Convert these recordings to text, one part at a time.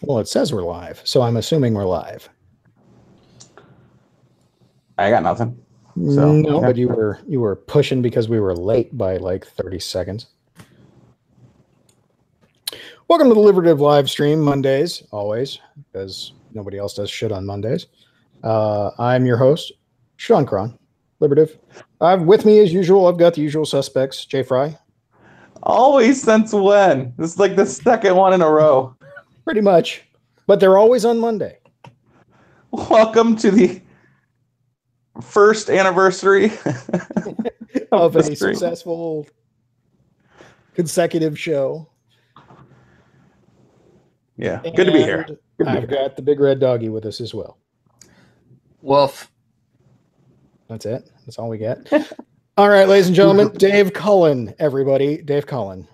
Well, it says we're live, so I'm assuming we're live. I got nothing. So, no, but you were pushing because we were late by like 30 seconds. Welcome to the Liberative live stream Mondays, always, because nobody else does shit on Mondays. I'm your host, Sean Cron, Liberative. With me, as usual, I've got the usual suspects, Jay Fry. Always since when? This is like the second one in a row. Pretty much. But they're always on Monday. Welcome to the first anniversary of a successful consecutive show. Yeah, good to be here. I've got the big red doggy with us as well. Woof. That's it. That's all we get. All right, ladies and gentlemen, Dave Cullen, everybody. Dave Cullen.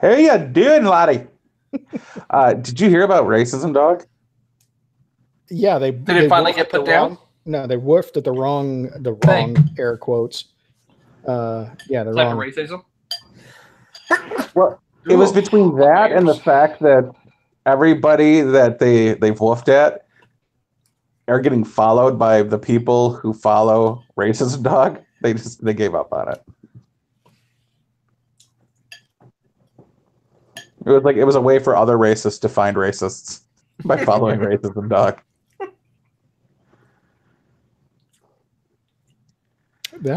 How you doing, laddie? Did you hear about racism, dog? Yeah, did it finally get put down? No, they woofed at the wrong air quotes. Yeah, the type wrong of racism. Well, it was between that and the fact that everybody that they've woofed at are getting followed by the people who follow racism, dog. They gave up on it. It was a way for other racists to find racists by following racism, dog.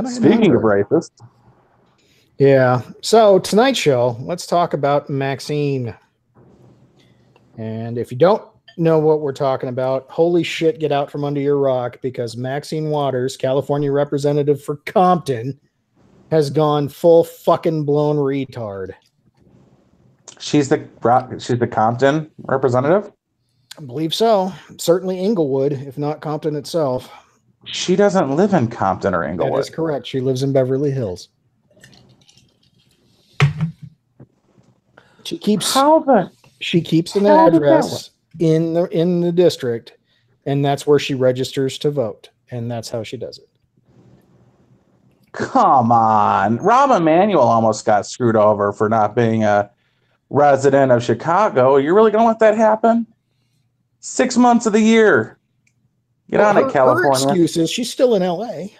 Speaking of racist. Yeah. So tonight's show, let's talk about Maxine. And if you don't know what we're talking about, holy shit, get out from under your rock, because Maxine Waters, California representative for Compton, has gone full fucking blown retard. She's the Compton representative? I believe so. Certainly Inglewood, if not Compton itself. She doesn't live in Compton or Inglewood. That is correct. She lives in Beverly Hills. She keeps an address in the district, and that's where she registers to vote, and that's how she does it. Come on. Rahm Emanuel almost got screwed over for not being a resident of Chicago. You're really going to let that happen? 6 months of the year. Get on it, California. Her excuse is she's still in L.A.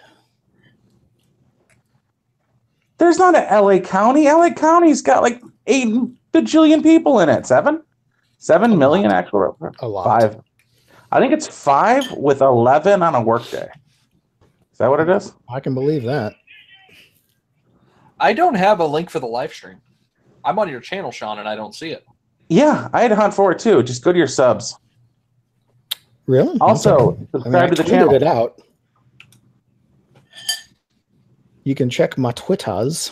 There's not an L.A. County. L.A. County's got like 8 bajillion people in it. 7 million actual. A lot. 5. I think it's 5 with 11 on a workday. Is that what it is? I can believe that. I don't have a link for the live stream. I'm on your channel, Sean, and I don't see it. Yeah, I had to hunt for it too. Just go to your subs. Really? Also, subscribe to the channel. It out. You can check my Twitters.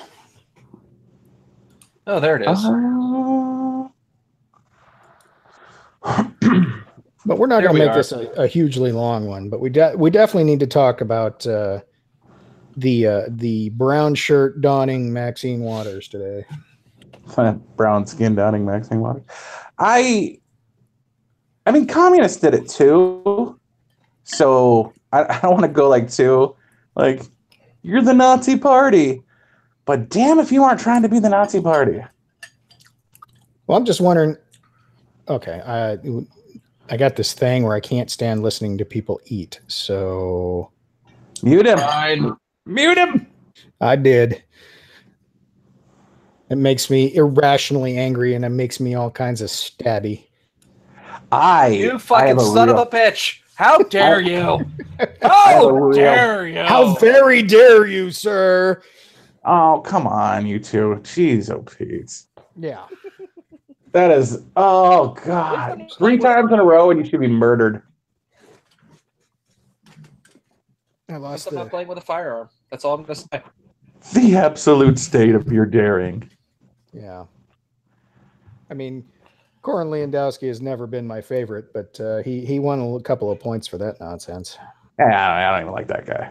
Oh, there it is. But we're not going to make this a hugely long one. But we definitely need to talk about the brown shirt donning Maxine Waters today. Brown skin donning Maxine Waters. I mean, communists did it too. So I don't want to go like you're the Nazi party. But damn if you aren't trying to be the Nazi party. Well, I'm just wondering. Okay, I got this thing where I can't stand listening to people eat. So mute him. Fine. Mute him. I did. It makes me irrationally angry, and it makes me all kinds of stabby. You fucking son of a bitch! How dare you? How dare you? How very dare you, sir? Oh, come on, you two. Jeez, oh Pete. Yeah. That is, oh God. 3 times in a row and you should be murdered. I lost I'm not playing with a firearm. That's all I'm going to say. The absolute state of your daring. Yeah. I mean, Corin Lewandowski has never been my favorite, but he won a couple of points for that nonsense. Yeah, I don't even like that guy.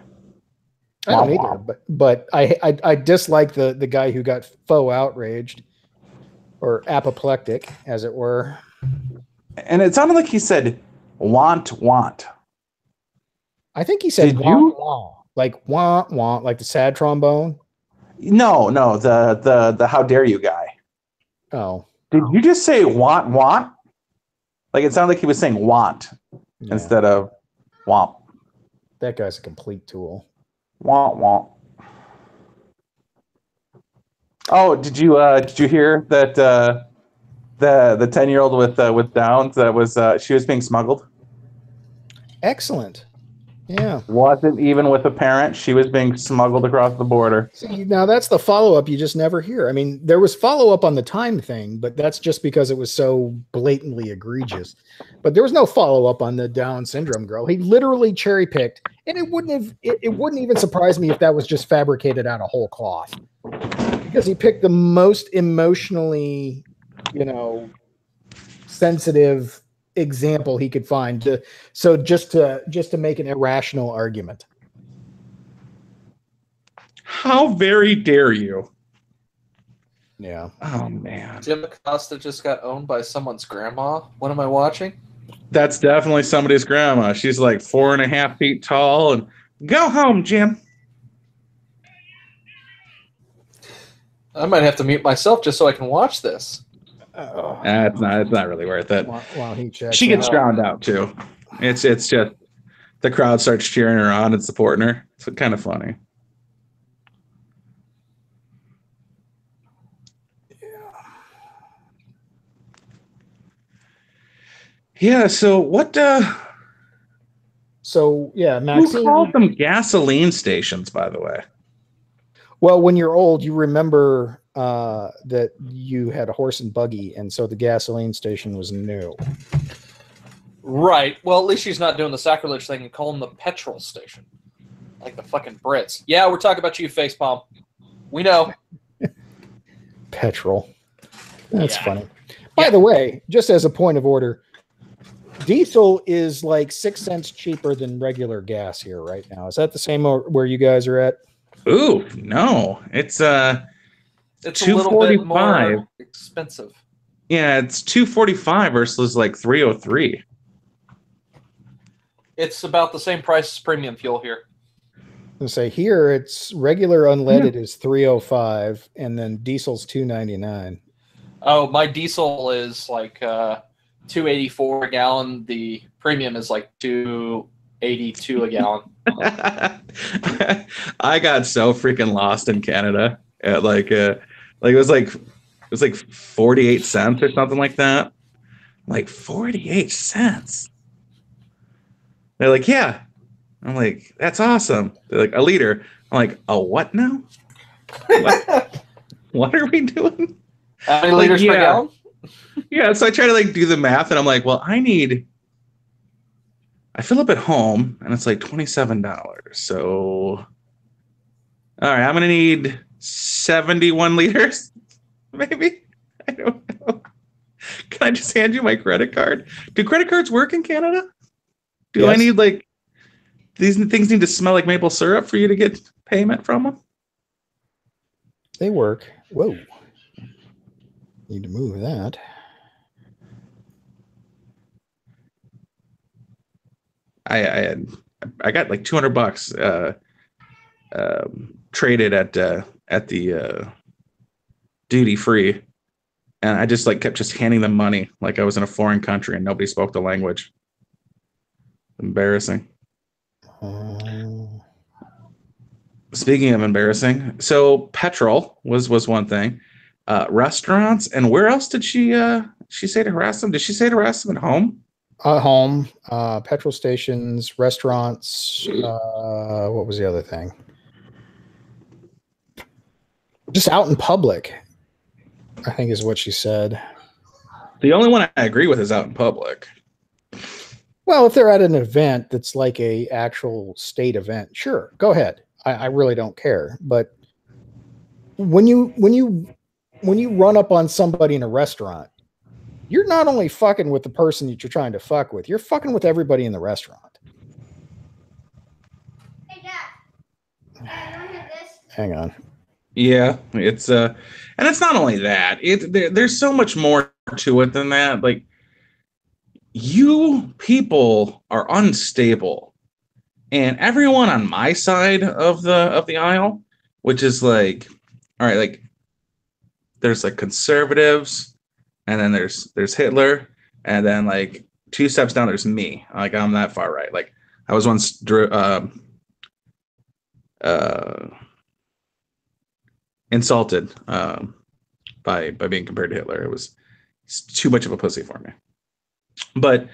I don't either, but I dislike the guy who got faux outraged, or apoplectic, as it were. And it sounded like he said want. I think he said want, like want, like the sad trombone. No, the how dare you guy. Oh. Did you just say want? Like it sounded like he was saying want instead of womp. That guy's a complete tool. Womp womp. Oh, did you hear that the 10-year-old with Downs that was she was being smuggled? Excellent. Yeah. Wasn't even with a parent. She was being smuggled across the border. See, now that's the follow-up you just never hear. I mean, there was follow-up on the time thing, but that's just because it was so blatantly egregious. But there was no follow-up on the Down syndrome girl. He literally cherry-picked, and it wouldn't even surprise me if that was just fabricated out of whole cloth. Because he picked the most emotionally, sensitive example he could find just to make an irrational argument. How very dare you? Yeah. Oh man. Jim Acosta just got owned by someone's grandma. What am I watching? That's definitely somebody's grandma. She's like 4.5 feet tall and go home, Jim. I might have to mute myself just so I can watch this. It's not really worth it. While he checks, she gets drowned out too. It's just the crowd starts cheering her on and supporting her. It's kind of funny. Yeah. So what? So yeah, Maxine. Who called them gasoline stations, by the way? Well, when you're old, you remember that you had a horse and buggy, and so the gasoline station was new. Right. Well, at least she's not doing the sacrilege thing and calling them the petrol station. Like the fucking Brits. Yeah, we're talking about you, Facepalm. We know. Petrol. That's funny. By the way, just as a point of order, diesel is like 6 cents cheaper than regular gas here right now. Is that the same where you guys are at? Ooh, no. It's a little bit more expensive. Yeah, it's $2.45 versus like $3.03. It's about the same price as premium fuel here. I say here it's regular unleaded is $3.05 and then diesel's $2.99. Oh, my diesel is like $2.84 a gallon. The premium is like $2.82 a gallon. I got so freaking lost in Canada at it was like 48 cents or something like that. Like 48 cents. They're like, yeah. I'm like, that's awesome. They're like, a liter. I'm like, a what now? What are we doing? How many liters per gallon? Yeah, so I try to do the math, and I'm like, well, I fill up at home, and it's like $27. So, all right, I'm gonna need 71 liters, maybe. I don't know. Can I just hand you my credit card? Do credit cards work in Canada? Do I need these things need to smell like maple syrup for you to get payment from them? They work. Whoa. Need to move that. I got like $200 traded at the duty free, and I just kept handing them money like I was in a foreign country and nobody spoke the language. Embarrassing. Speaking of embarrassing, so petrol was one thing. Restaurants, and where else did she say to harass them? Did she say to harass them at home? Home, petrol stations, restaurants. What was the other thing? Just out in public, I think is what she said. The only one I agree with is out in public. Well, if they're at an event that's like a actual state event, sure, go ahead. I really don't care. But when you run up on somebody in a restaurant, you're not only fucking with the person that you're trying to fuck with, you're fucking with everybody in the restaurant. Hey, Dad. I don't have this. Hang on. Yeah, it's and it's not only that. There's so much more to it than that. Like, you people are unstable, and everyone on my side of the aisle, which is all right, there's conservatives, and then there's Hitler, and then like 2 steps down there's me. Like I'm that far right. Like I was once insulted by being compared to Hitler. It was too much of a pussy for me. But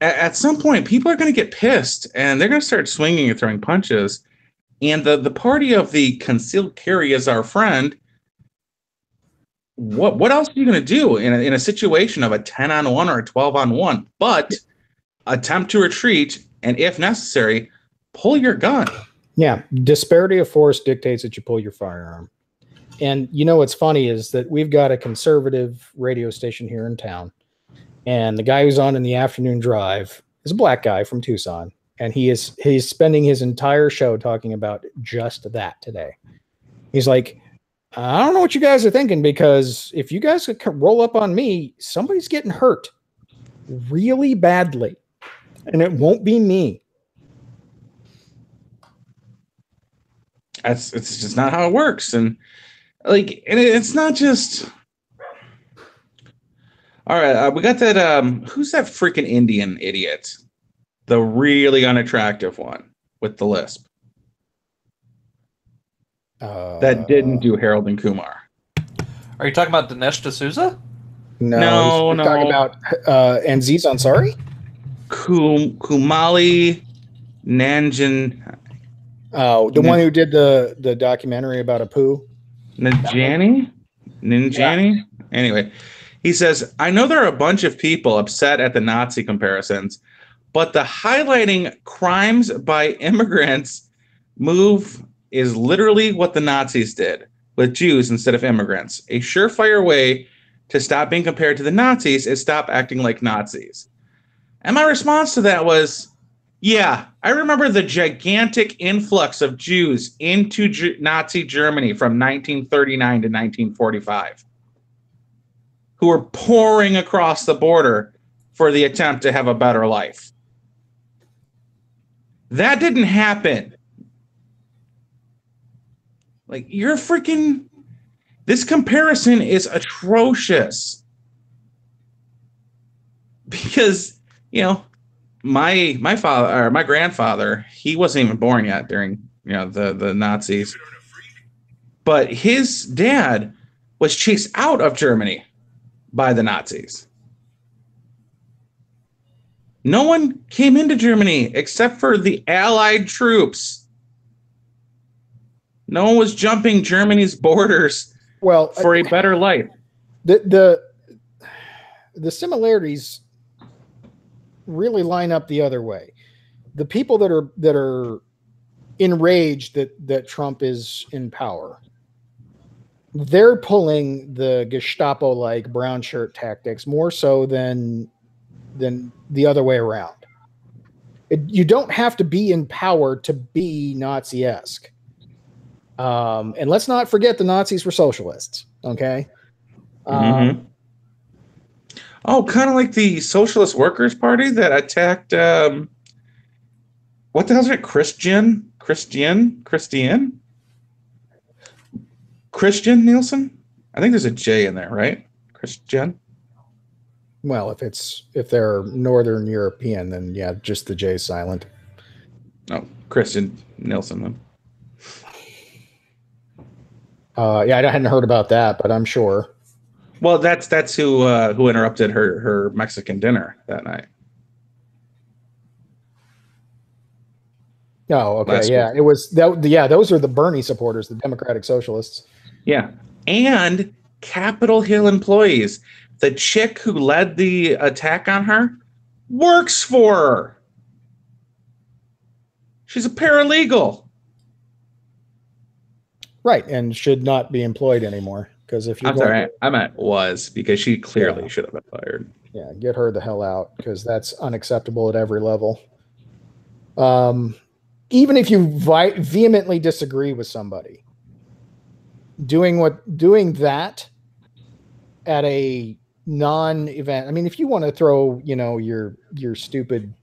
at some point, people are going to get pissed, and they're going to start swinging and throwing punches. And the party of the concealed carry is our friend. What else are you going to do in a situation of a 10-on-1 or a 12-on-1? But attempt to retreat, and if necessary, pull your gun. Yeah, disparity of force dictates that you pull your firearm. And you know what's funny is that we've got a conservative radio station here in town, and the guy who's on in the afternoon drive is a black guy from Tucson, and he's spending his entire show talking about just that today. He's like, I don't know what you guys are thinking, because if you guys could roll up on me, somebody's getting hurt really badly, and it won't be me. It's just not how it works. And it's not just. All right, we got that. Who's that freaking Indian idiot? The really unattractive one with the lisp. That didn't do Harold and Kumar. Are you talking about Dinesh D'Souza? No. We're talking about Aziz Ansari? Kumali Nanjan. Oh, the one who did the documentary about Apu? Ninjani? Yeah. Anyway, he says, I know there are a bunch of people upset at the Nazi comparisons, but the highlighting crimes by immigrants move is literally what the Nazis did with Jews instead of immigrants. A surefire way to stop being compared to the Nazis is stop acting like Nazis. And my response to that was, yeah, I remember the gigantic influx of Jews into Nazi Germany from 1939 to 1945, who were pouring across the border for the attempt to have a better life. That didn't happen. Like, you're freaking... This comparison is atrocious. Because, you know, my father, or my grandfather, he wasn't even born yet during, you know, the Nazis. But his dad was chased out of Germany by the Nazis. No one came into Germany except for the Allied troops. No one was jumping Germany's borders for a better life. The similarities really line up the other way. The people that are enraged that Trump is in power, they're pulling the Gestapo-like brown shirt tactics more so than the other way around. You don't have to be in power to be Nazi-esque. And let's not forget the Nazis were socialists. Okay. Oh, kind of like the Socialist Workers' Party that attacked, what the hell is it? Christian Nielsen? I think there's a J in there, right? Christian? Well, if they're Northern European, then yeah, just the J silent. Oh, Christian Nielsen then. Yeah, I hadn't heard about that, but I'm sure. Well, that's who interrupted her Mexican dinner that night. Oh, okay, yeah, it was that. Yeah, those are the Bernie supporters, the Democratic Socialists. Yeah, and Capitol Hill employees. The chick who led the attack on her works for her. She's a paralegal. Right, and should not be employed anymore. Because if you I'm sorry, I meant was, because she clearly should have been fired. Yeah, get her the hell out, because that's unacceptable at every level. Even if you vehemently disagree with somebody, doing that at a non-event. I mean, if you want to throw, you know, your stupid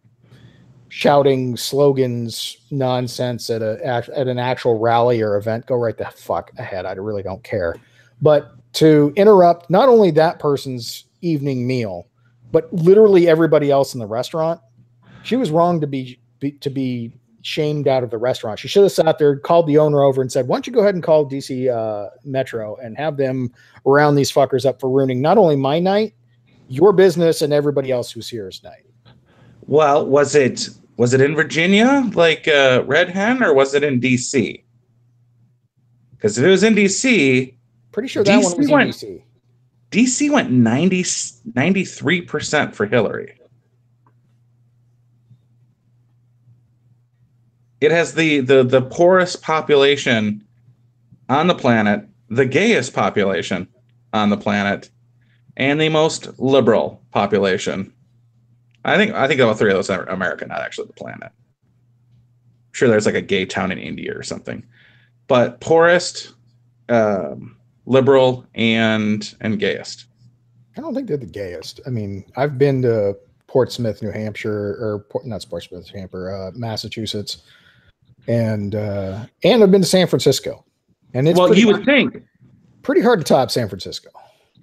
shouting slogans nonsense at an actual rally or event, go right the fuck ahead. I really don't care. But to interrupt not only that person's evening meal, but literally everybody else in the restaurant, she was wrong to be shamed out of the restaurant. She should have sat there, called the owner over and said, why don't you go ahead and call DC Metro and have them round these fuckers up for ruining not only my night, your business, and everybody else who's here's night. Well, was it in Virginia, like Red Hen, or was it in DC? Because if it was in DC, pretty sure that one was in DC. DC went 93% for Hillary. It has the poorest population on the planet, the gayest population on the planet, and the most liberal population. I think all three of those are America, not actually the planet. I'm sure there's like a gay town in India or something. But poorest, liberal, and gayest. I don't think they're the gayest. I mean, I've been to Portsmouth, New Hampshire, or not Portsmouth, New Hampshire, Massachusetts, and I've been to San Francisco. And it's you would think pretty hard to top San Francisco.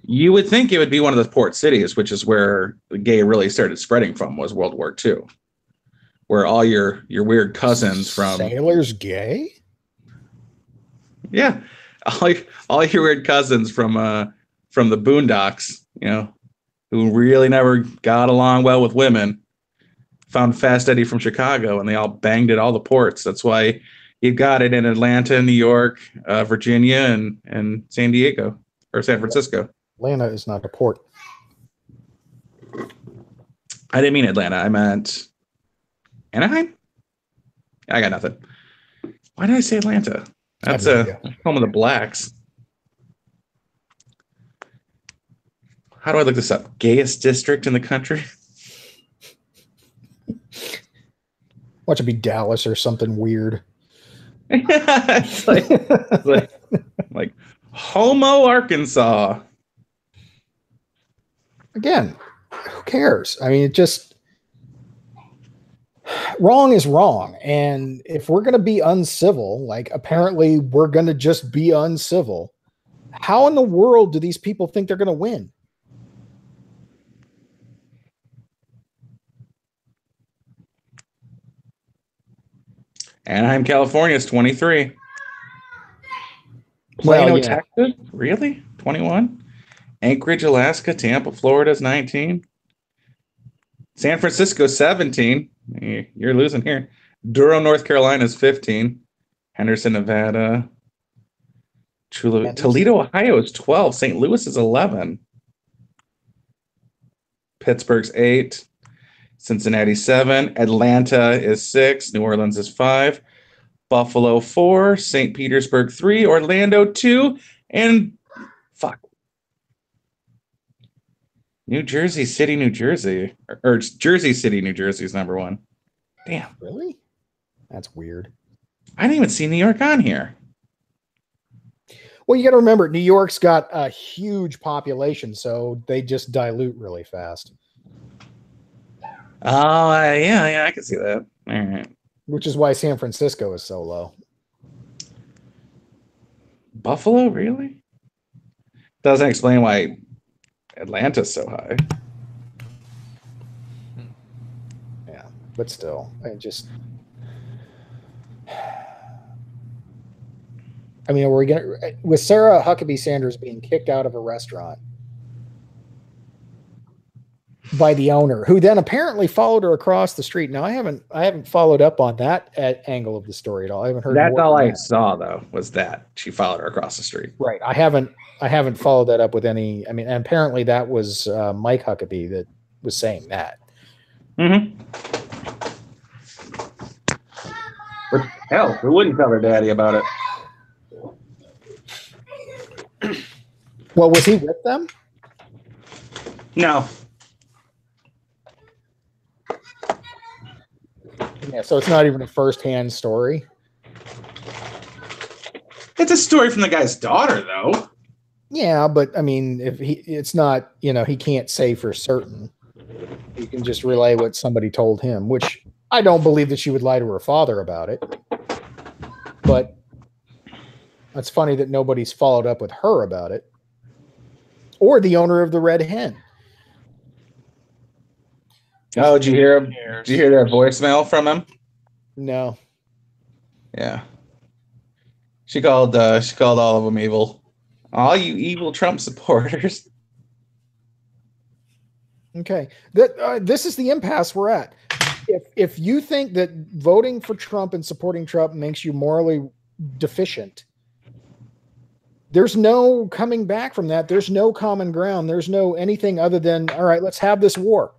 You would think it would be one of the port cities, which is where the gay really started spreading from, was World War II, where all your weird cousins from sailors gay. Yeah, all your weird cousins from the boondocks, who really never got along well with women, found Fast Eddie from Chicago, and they all banged at all the ports. That's why you got it in Atlanta, New York, Virginia, and San Diego or San Francisco. Atlanta is not a port. I didn't mean Atlanta. I meant Anaheim. I got nothing. Why did I say Atlanta? That's home of the blacks. How do I look this up? Gayest district in the country? Watch it be Dallas or something weird. It's like Homo, Arkansas. Again, who cares? I mean, it just wrong is wrong. And if we're going to be uncivil, like apparently we're going to just be uncivil, how in the world do these people think they're going to win? Anaheim, California is 23. Well, Plano, yeah. Texas? Really? 21? Anchorage, Alaska, Tampa, Florida is 19. San Francisco, 17. You're losing here. Durham, North Carolina is 15. Henderson, Nevada. Toledo, Ohio is 12. St. Louis is 11. Pittsburgh's 8. Cincinnati 7. Atlanta is 6. New Orleans is 5. Buffalo 4. St. Petersburg 3. Orlando 2. And New Jersey City, New Jersey. Or Jersey City, New Jersey is number 1. Damn. Really? That's weird. I didn't even see New York on here. Well, you got to remember, New York's got a huge population, so they just dilute really fast. Oh, yeah, I can see that. All right. Which is why San Francisco is so low. Buffalo, really? Doesn't explain why Atlanta's so high. Yeah, but still, I mean, we're gonna with Sarah Huckabee Sanders being kicked out of a restaurant by the owner, who then apparently followed her across the street. Now, I haven't followed up on that angle of the story at all. I haven't heard. That's all I saw, though, was that she followed her across the street. Right. I haven't followed that up with any. I mean, and apparently that was Mike Huckabee that was saying that. Mm-hmm. But hell, who wouldn't tell her daddy about it? Well, was he with them? No. Yeah, so it's not even a first-hand story. It's a story from the guy's daughter, though. Yeah, but I mean, it's not, he can't say for certain. He can just relay what somebody told him, which I don't believe that she would lie to her father about it. But it's funny that nobody's followed up with her about it. Or the owner of the Red Hen. Oh, did you hear him? Did you hear that voicemail from him? No. Yeah. She called all of them evil. All you evil Trump supporters. Okay. This is the impasse we're at. If you think that voting for Trump and supporting Trump makes you morally deficient, there's no coming back from that. There's no common ground. There's no anything other than, all right, let's have this war.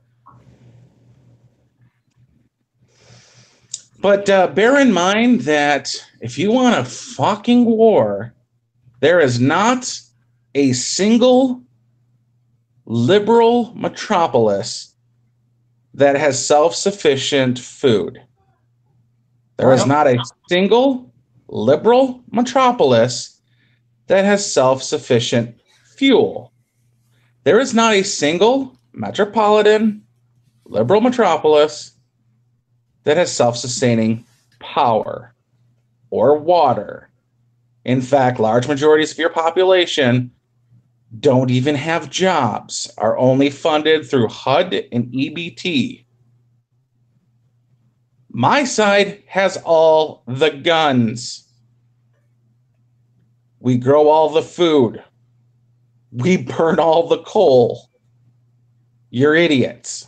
But bear in mind that if you want a fucking war, there is not a single liberal metropolis that has self-sufficient food. There is not a single liberal metropolis that has self-sufficient fuel. There is not a single metropolitan liberal metropolis that has self-sustaining power or water. In fact, large majorities of your population don't even have jobs, are only funded through HUD and EBT. My side has all the guns. We grow all the food. We burn all the coal. You're idiots.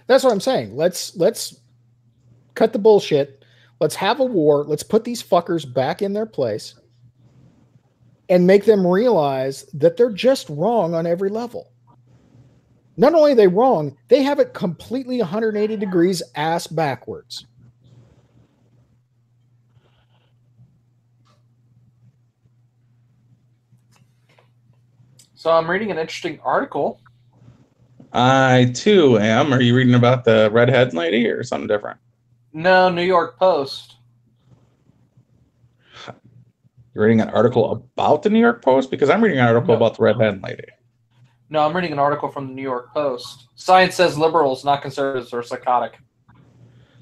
That's what I'm saying. Let's cut the bullshit. Let's have a war. Let's put these fuckers back in their place and make them realize that they're just wrong on every level. Not only are they wrong, they have it completely 180 degrees ass backwards. So I'm reading an interesting article. I too am. Are you reading about the redhead lady or something different? No, New York Post. You're reading an article about the New York Post? Because I'm reading an article about the redhead lady. No, I'm reading an article from the New York Post. Science says liberals, not conservatives, are psychotic.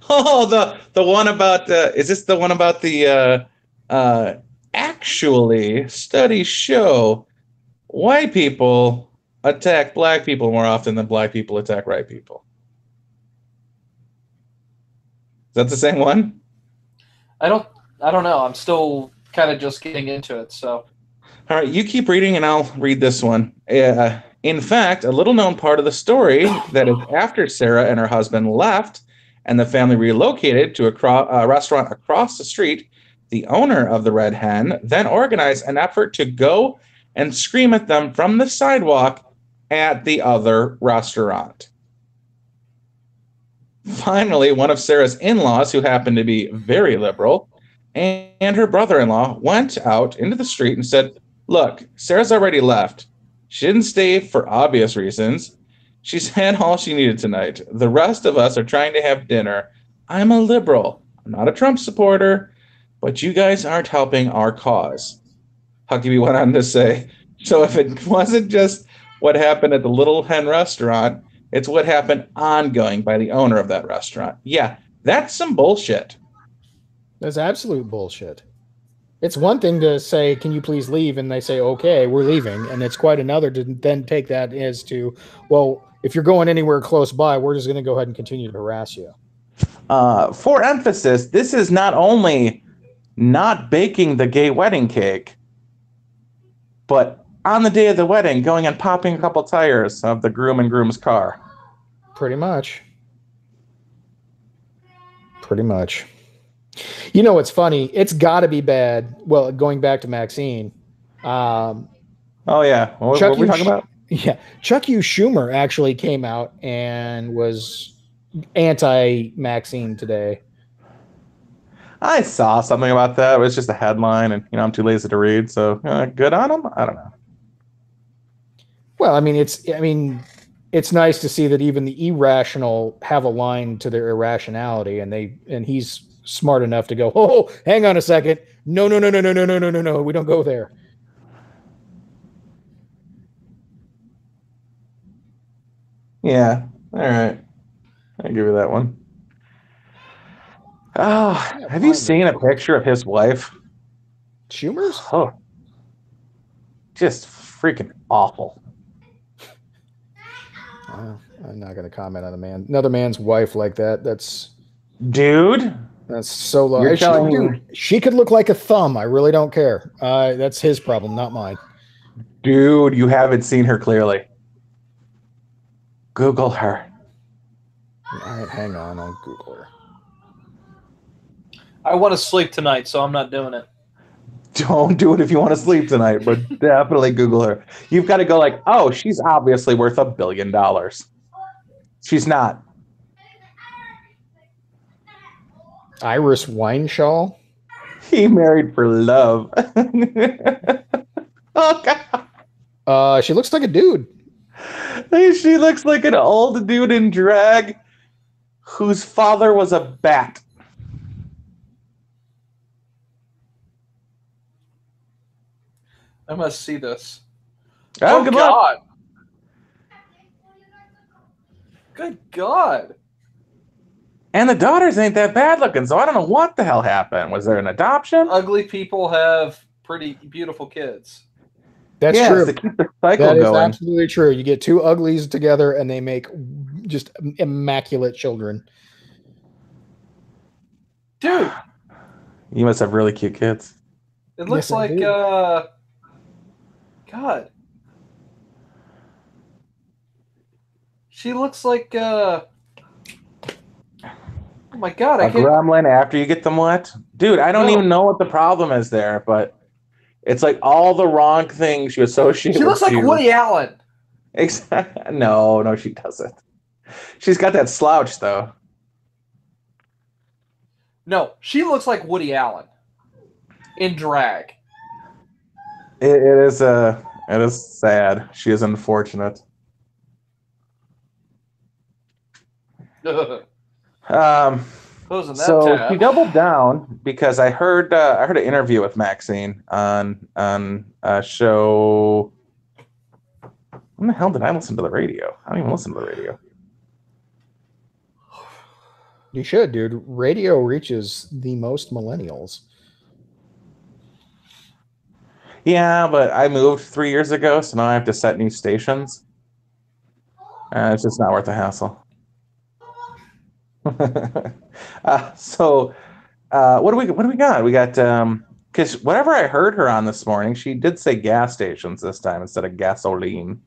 Oh, the one about is this the one about the actually studies show white people attack black people more often than black people attack white people? Is that the same one? I don't know. I'm still kind of just getting into it. So, all right, you keep reading, and I'll read this one. In fact, a little known part of the story that is after Sarah and her husband left, and the family relocated to a restaurant across the street, the owner of the Red Hen then organized an effort to go and scream at them from the sidewalk at the other restaurant. Finally, one of Sarah's in-laws, who happened to be very liberal, and her brother-in-law went out into the street and said, "Look, Sarah's already left. She didn't stay for obvious reasons. She's had all she needed tonight. The rest of us are trying to have dinner. I'm a liberal. I'm not a Trump supporter, but you guys aren't helping our cause." Huckabee went on to say, "So if it wasn't just what happened at the Little Hen restaurant, it's what happened ongoing by the owner of that restaurant." Yeah, that's some bullshit. That's absolute bullshit. It's one thing to say, "Can you please leave?" And they say, "Okay, we're leaving." And it's quite another to then take that as to, well, if you're going anywhere close by, we're just going to go ahead and continue to harass you. For emphasis, this is not only not baking the gay wedding cake, but on the day of the wedding, going and popping a couple tires of the groom and groom's car. Pretty much. Pretty much. You know what's funny? It's got to be bad. Well, going back to Maxine. Oh, yeah. What were we talking about? Yeah. Chuck U. Schumer actually came out and was anti-Maxine today. I saw something about that. It was just a headline, and I'm too lazy to read. So good on him. I don't know. Well, I mean, it's nice to see that even the irrational have a line to their irrationality, and he's smart enough to go, "Oh, hang on a second. No. We don't go there." Yeah. All right. I'll give you that one. Oh, have you seen a picture of his wife? Schumer's? Oh, just freaking awful. I'm not going to comment on another man's wife like that. That's Dude, so low. You're telling me- Dude, she could look like a thumb. I really don't care. That's his problem, not mine. dude, you haven't seen her clearly. Google her. All right, hang on. I'll Google her. I want to sleep tonight, so I'm not doing it. Don't do it if you want to sleep tonight, but definitely Google her. You've got to go like, oh, she's obviously worth $1 billion. She's not. Iris Wineshaw. He married for love. Oh, God. She looks like a dude. She looks like an old dude in drag whose father was a bat. I must see this. Oh, good luck. God. Good God. And the daughters ain't that bad looking, so I don't know what the hell happened. Was there an adoption? Ugly people have pretty beautiful kids. That's Yes, true. to keep the cycle That is going. absolutely true. You get two uglies together and they make just immaculate children. Dude, You must have really cute kids. it looks Yes, I like, do. God. She looks like, oh my God, I A can't. gremlin after you get them wet? Dude, I don't No. even know what the problem is there, but it's like all the wrong things you associate She with looks like you. Woody Allen. Exactly. No, she doesn't. She's got that slouch, though. No, she looks like Woody Allen in drag. It is sad. She is unfortunate. Closing that So tab. he doubled down because I heard an interview with Maxine on a show. When the hell did I listen to the radio? I don't even listen to the radio. You should, dude. Radio reaches the most millennials. Yeah, but I moved 3 years ago, so now I have to set new stations. It's just not worth the hassle. What do we got? We got because whatever I heard her on this morning, she did say gas stations this time instead of gasoline.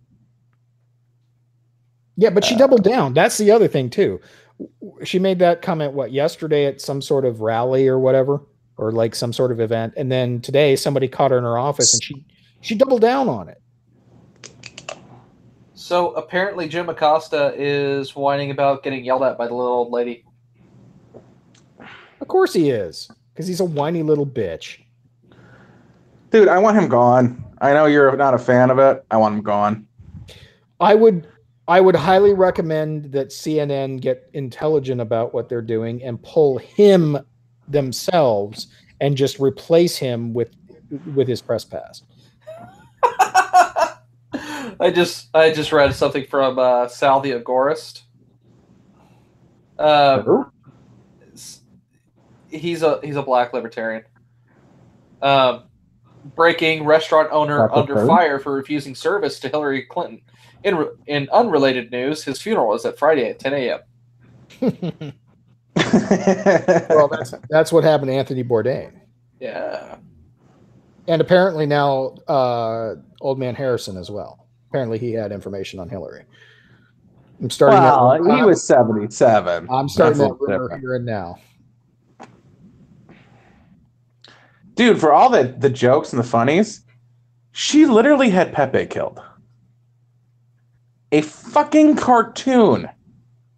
Yeah, but she doubled down. That's the other thing too. She made that comment yesterday at some sort of rally or whatever, or like some sort of event, and then today somebody caught her in her office and she doubled down on it. So apparently Jim Acosta is whining about getting yelled at by the little old lady. Of course he is, because he's a whiny little bitch. Dude, I want him gone. I know you're not a fan of it. I want him gone. I would highly recommend that CNN get intelligent about what they're doing and pull him themselves and just replace him with his press pass. I just read something from Sal the Agorist. He's a black libertarian. Breaking: restaurant owner That's under okay. fire for refusing service to Hillary Clinton. In unrelated news, his funeral is at Friday at 10 a.m. Well, that's what happened to Anthony Bourdain. Yeah. And apparently now Old Man Harrison as well. Apparently he had information on Hillary. I'm starting Well, he was 77. I'm starting That's that a little rumor different. here and now. Dude, for all the jokes and the funnies, she literally had Pepe killed. A fucking cartoon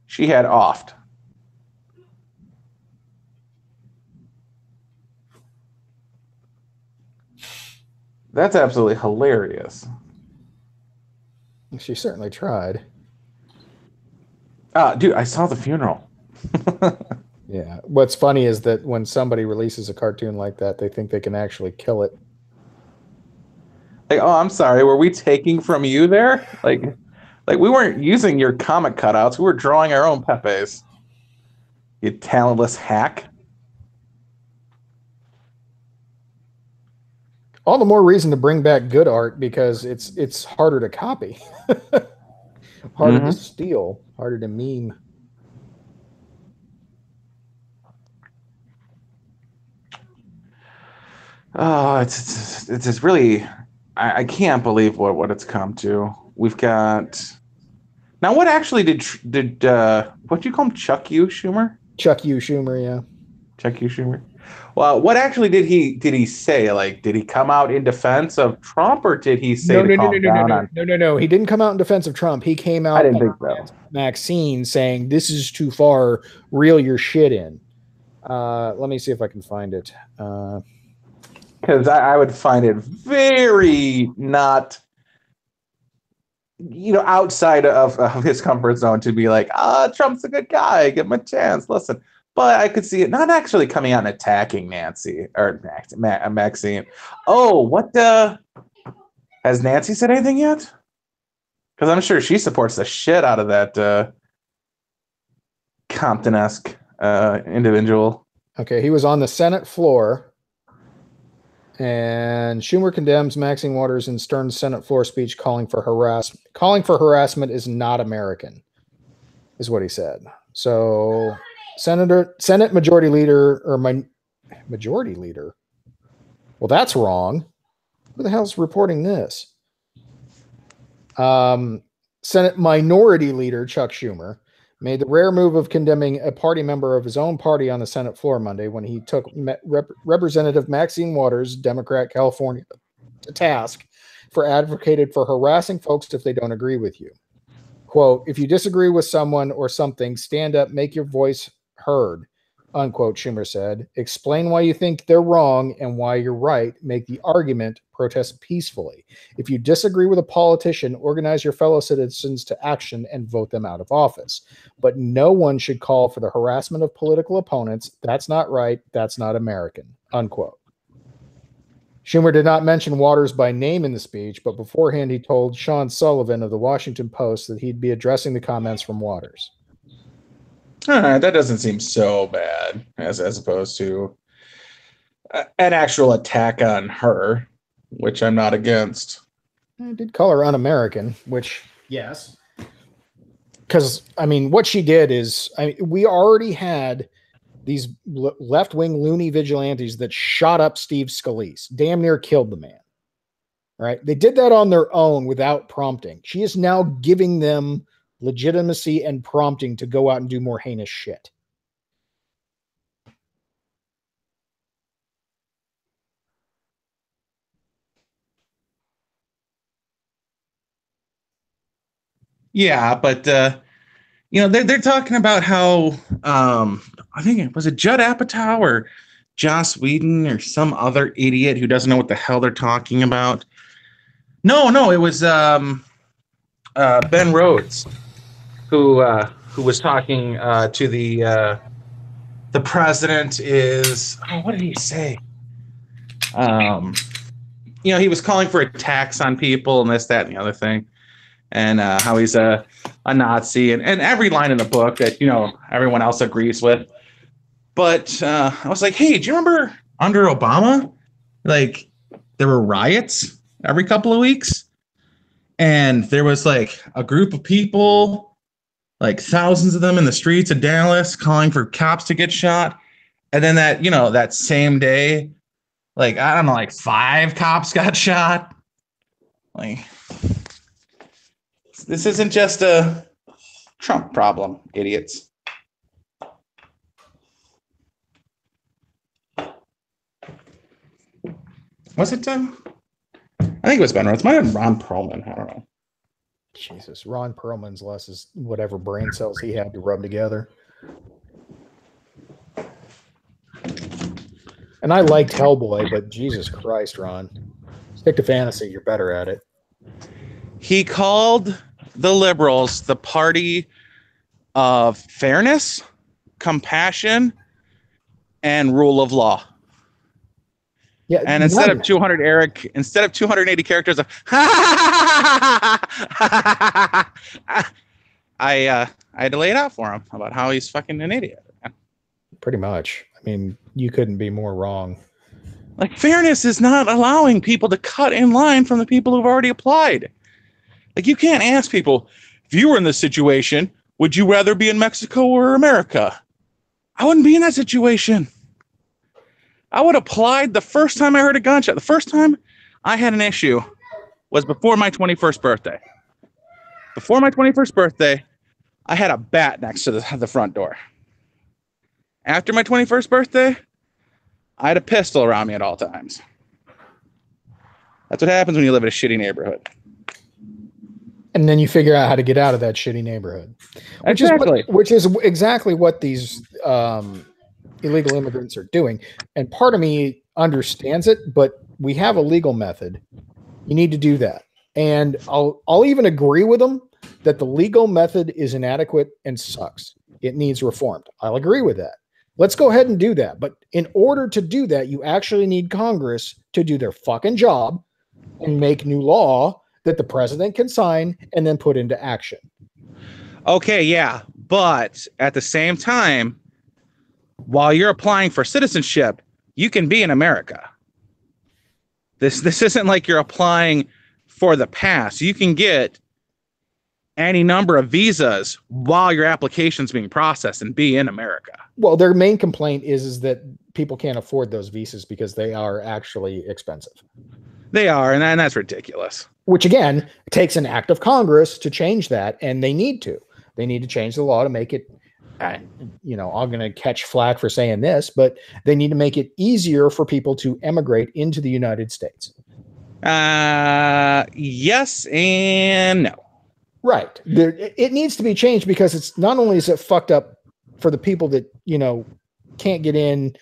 she had offed. That's absolutely hilarious. She certainly tried. Dude, I saw the funeral. Yeah. What's funny is that when somebody releases a cartoon like that, they think they can actually kill it. Like, oh, I'm sorry, were we taking from you there? Like we weren't using your comic cutouts. We were drawing our own Pepes. You talentless hack. All the more reason to bring back good art because it's harder to copy. Harder to steal, harder to meme. Oh, it's just really, I can't believe what it's come to. We've got now. What actually did what do you call him? Chuck U. Schumer? Chuck U. Schumer, yeah. Chuck U. Schumer. Well, what actually did he say? Like, did he come out in defense of Trump, or did he say no? He didn't come out in defense of Trump. He came out. I didn't think so. Maxine saying this is too far. Reel your shit in. Let me see if I can find it. Because I would find it very not, outside of his comfort zone to be like, Trump's a good guy, give him a chance, listen. But I could see it not actually coming out and attacking Nancy or Maxine. Oh, has Nancy said anything yet? Because I'm sure she supports the shit out of that Compton-esque individual. Okay, he was on the Senate floor. And Schumer condemns Maxine Waters in Stern's Senate floor speech calling for harassment. Calling for harassment is not American, is what he said. So Senate Majority Leader, Majority Leader. Well, that's wrong. Who the hell's reporting this? Senate Minority Leader Chuck Schumer made the rare move of condemning a party member of his own party on the Senate floor Monday when he took Representative Maxine Waters, Democrat, California, to task for advocated for harassing folks if they don't agree with you. Quote, if you disagree with someone or something, stand up, make your voice heard, unquote, Schumer said. Explain why you think they're wrong and why you're right. Make the argument, protest peacefully. If you disagree with a politician, organize your fellow citizens to action and vote them out of office. But no one should call for the harassment of political opponents. That's not right. That's not American, unquote. Schumer did not mention Waters by name in the speech, but beforehand he told Sean Sullivan of the Washington Post that he'd be addressing the comments from Waters. That doesn't seem so bad as opposed to an actual attack on her, which I'm not against. I did call her un-American, which, yes. Because, I mean, what she did is, we already had these left-wing loony vigilantes that shot up Steve Scalise, damn near killed the man. Right? They did that on their own without prompting. She is now giving them legitimacy and prompting to go out and do more heinous shit. Yeah, but they're talking about how I think it was Judd Apatow or Joss Whedon or some other idiot who doesn't know what the hell they're talking about. No, it was Ben Rhodes who was talking to the president is what did he say? He was calling for a tax on people and this, that, and the other thing. And how he's a Nazi and every line in the book that, everyone else agrees with. But I was like, hey, do you remember under Obama, like there were riots every couple of weeks? And there was like a group of people, like thousands of them in the streets of Dallas calling for cops to get shot. And then that same day, like, I don't know, like 5 cops got shot. Like, this isn't just a Trump problem, idiots. Was it I think it was Ben Rhodes. It might have been Ron Perlman. I don't know. Jesus, Ron Perlman's less is whatever brain cells he had to rub together. And I liked Hellboy, but Jesus Christ, Ron. Stick to fantasy. You're better at it. He called the liberals the party of fairness, compassion, and rule of law. Yeah, and instead of 280 characters of I had to lay it out for him about how he's fucking an idiot. Pretty much. I mean, you couldn't be more wrong. Like, fairness is not allowing people to cut in line from the people who've already applied. Like, you can't ask people, if you were in this situation, would you rather be in Mexico or America? I wouldn't be in that situation. I would have applied the first time I heard a gunshot. The first time I had an issue was before my 21st birthday. Before my 21st birthday, I had a bat next to the front door. After my 21st birthday, I had a pistol around me at all times. That's what happens when you live in a shitty neighborhood. And then you figure out how to get out of that shitty neighborhood. Which is exactly what these illegal immigrants are doing. And part of me understands it, but we have a legal method. You need to do that. And I'll even agree with them that the legal method is inadequate and sucks. It needs reformed. I'll agree with that. Let's go ahead and do that. But in order to do that, you actually need Congress to do their fucking job and make new law that the president can sign and then put into action. Okay, yeah. But at the same time, while you're applying for citizenship, you can be in America. This isn't like you're applying for the pass. You can get any number of visas while your application's being processed and be in America. Well, their main complaint is that people can't afford those visas because they are actually expensive. They are, and that's ridiculous. Which, again, takes an act of Congress to change that, and they need to. They need to change the law to make it, I'm going to catch flack for saying this, but they need to make it easier for people to emigrate into the United States. Yes and no. Right. It needs to be changed because it's not only is it fucked up for the people that, can't get in,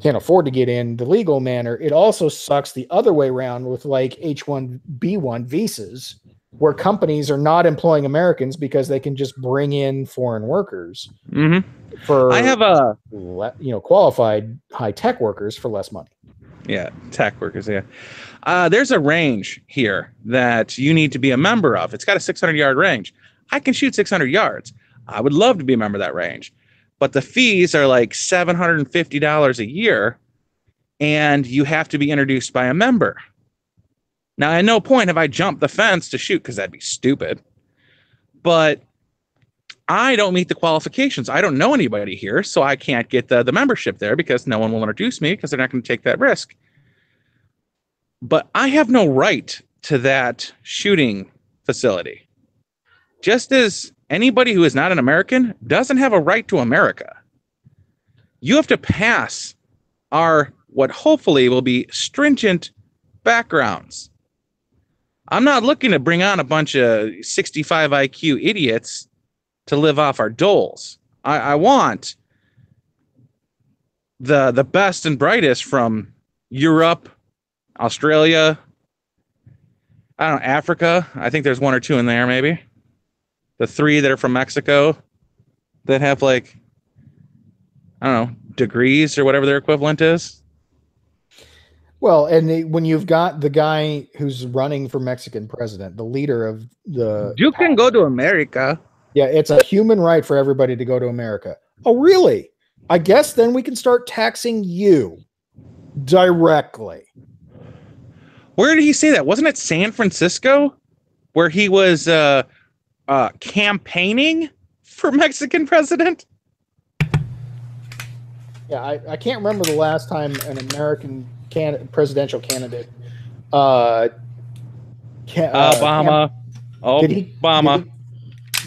can't afford to get in the legal manner. It also sucks the other way around with like H-1B1 visas where companies are not employing Americans because they can just bring in foreign workers for I have qualified high-tech workers for less money. Yeah, tech workers, yeah. There's a range here that you need to be a member of. It's got a 600-yard range. I can shoot 600 yards. I would love to be a member of that range. But the fees are like $750 a year, and you have to be introduced by a member. Now, at no point have I jumped the fence to shoot because that'd be stupid. But I don't meet the qualifications. I don't know anybody here, so I can't get the membership there because no one will introduce me because they're not going to take that risk. But I have no right to that shooting facility. Just as anybody who is not an American doesn't have a right to America. You have to pass our, what hopefully will be stringent backgrounds. I'm not looking to bring on a bunch of 65 IQ idiots to live off our doles. I want the best and brightest from Europe, Australia, I don't know, Africa. I think there's one or two in there, maybe. The 3 that are from Mexico that have like, I don't know, degrees or whatever their equivalent is. Well, and when you've got the guy who's running for Mexican president, the leader of the... You can go to America. Yeah, it's a human right for everybody to go to America. Oh, really? I guess then we can start taxing you directly. Where did he say that? Wasn't it San Francisco where he was campaigning for Mexican president? Yeah, I can't remember the last time an American presidential candidate Obama.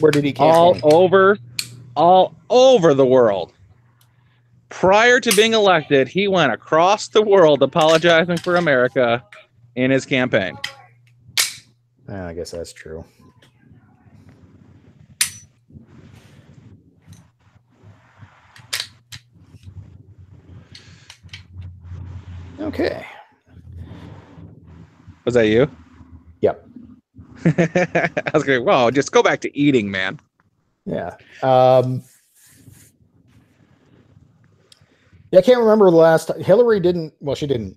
Where did he campaign? All over the world. Prior to being elected, he went across the world apologizing for America in his campaign. I guess that's true. Okay. Was that you? Yep. I was going, whoa, just go back to eating, man. Yeah. Yeah, I can't remember the last time. Hillary didn't, well, she didn't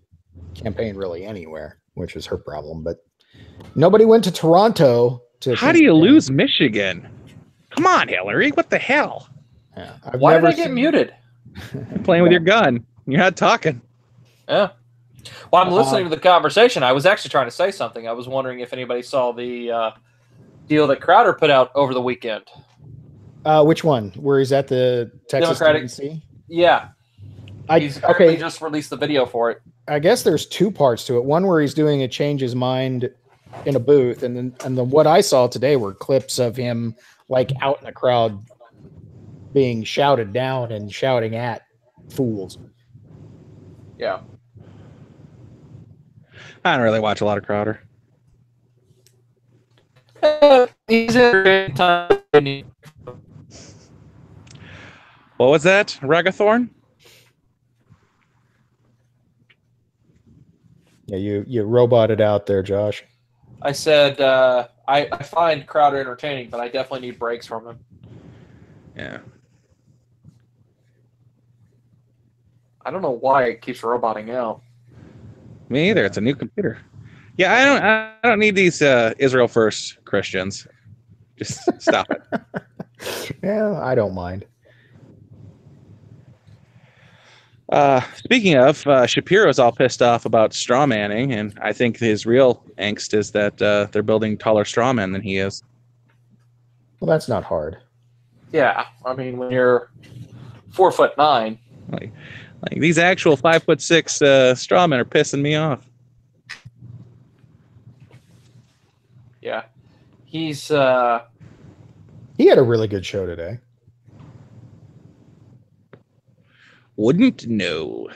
campaign really anywhere, which was her problem, but nobody went to Toronto to... How do you lose Michigan? Come on, Hillary. What the hell? Yeah, Why did I get muted? You're playing with your gun. You're not talking. Yeah. Well, I'm listening to the conversation. I was actually trying to say something. I was wondering if anybody saw the deal that Crowder put out over the weekend. Which one? Where he's at the Texas Democratic. DNC? Yeah. He's apparently just released the video for it. I guess there's two parts to it. One where he's doing a change his mind in a booth, and then what I saw today were clips of him like out in a crowd being shouted down and shouting at fools. Yeah. I don't really watch a lot of Crowder. He's entertaining. What was that? Ragathorn? Yeah, you roboted out there, Josh. I said I find Crowder entertaining, but I definitely need breaks from him. Yeah. I don't know why it keeps roboting out. Me either. It's a new computer. Yeah, I don't need these Israel first Christians. Just stop it. Yeah, I don't mind. Speaking of, Shapiro's all pissed off about straw manning, and I think his real angst is that they're building taller straw men than he is. Well, that's not hard. Yeah, I mean when you're 4'9". Like these actual 5'6" straw men are pissing me off. Yeah, he's He had a really good show today. Wouldn't know.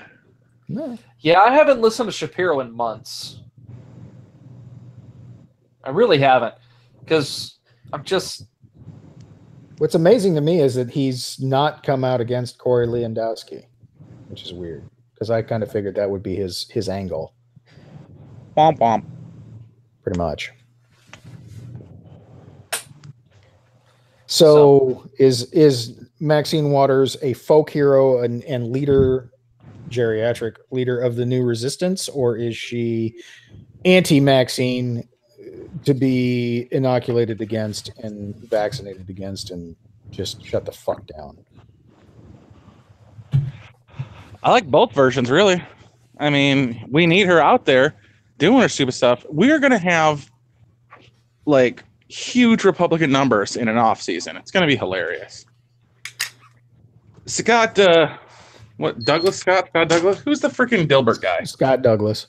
No. Yeah, I haven't listened to Shapiro in months. I really haven't, because I'm just. What's amazing to me is that he's not come out against Corey Lewandowski, which is weird because I kind of figured that would be his angle. Womp womp. Pretty much. So is Maxine Waters a folk hero and leader, geriatric leader of the new resistance, or is she anti-Maxine to be inoculated against and vaccinated against and just shut the fuck down? I like both versions, really. I mean, we need her out there doing her stupid stuff. We are going to have like huge Republican numbers in an off season. It's going to be hilarious. Scott Douglas? Who's the freaking Dilbert guy? Scott Douglas.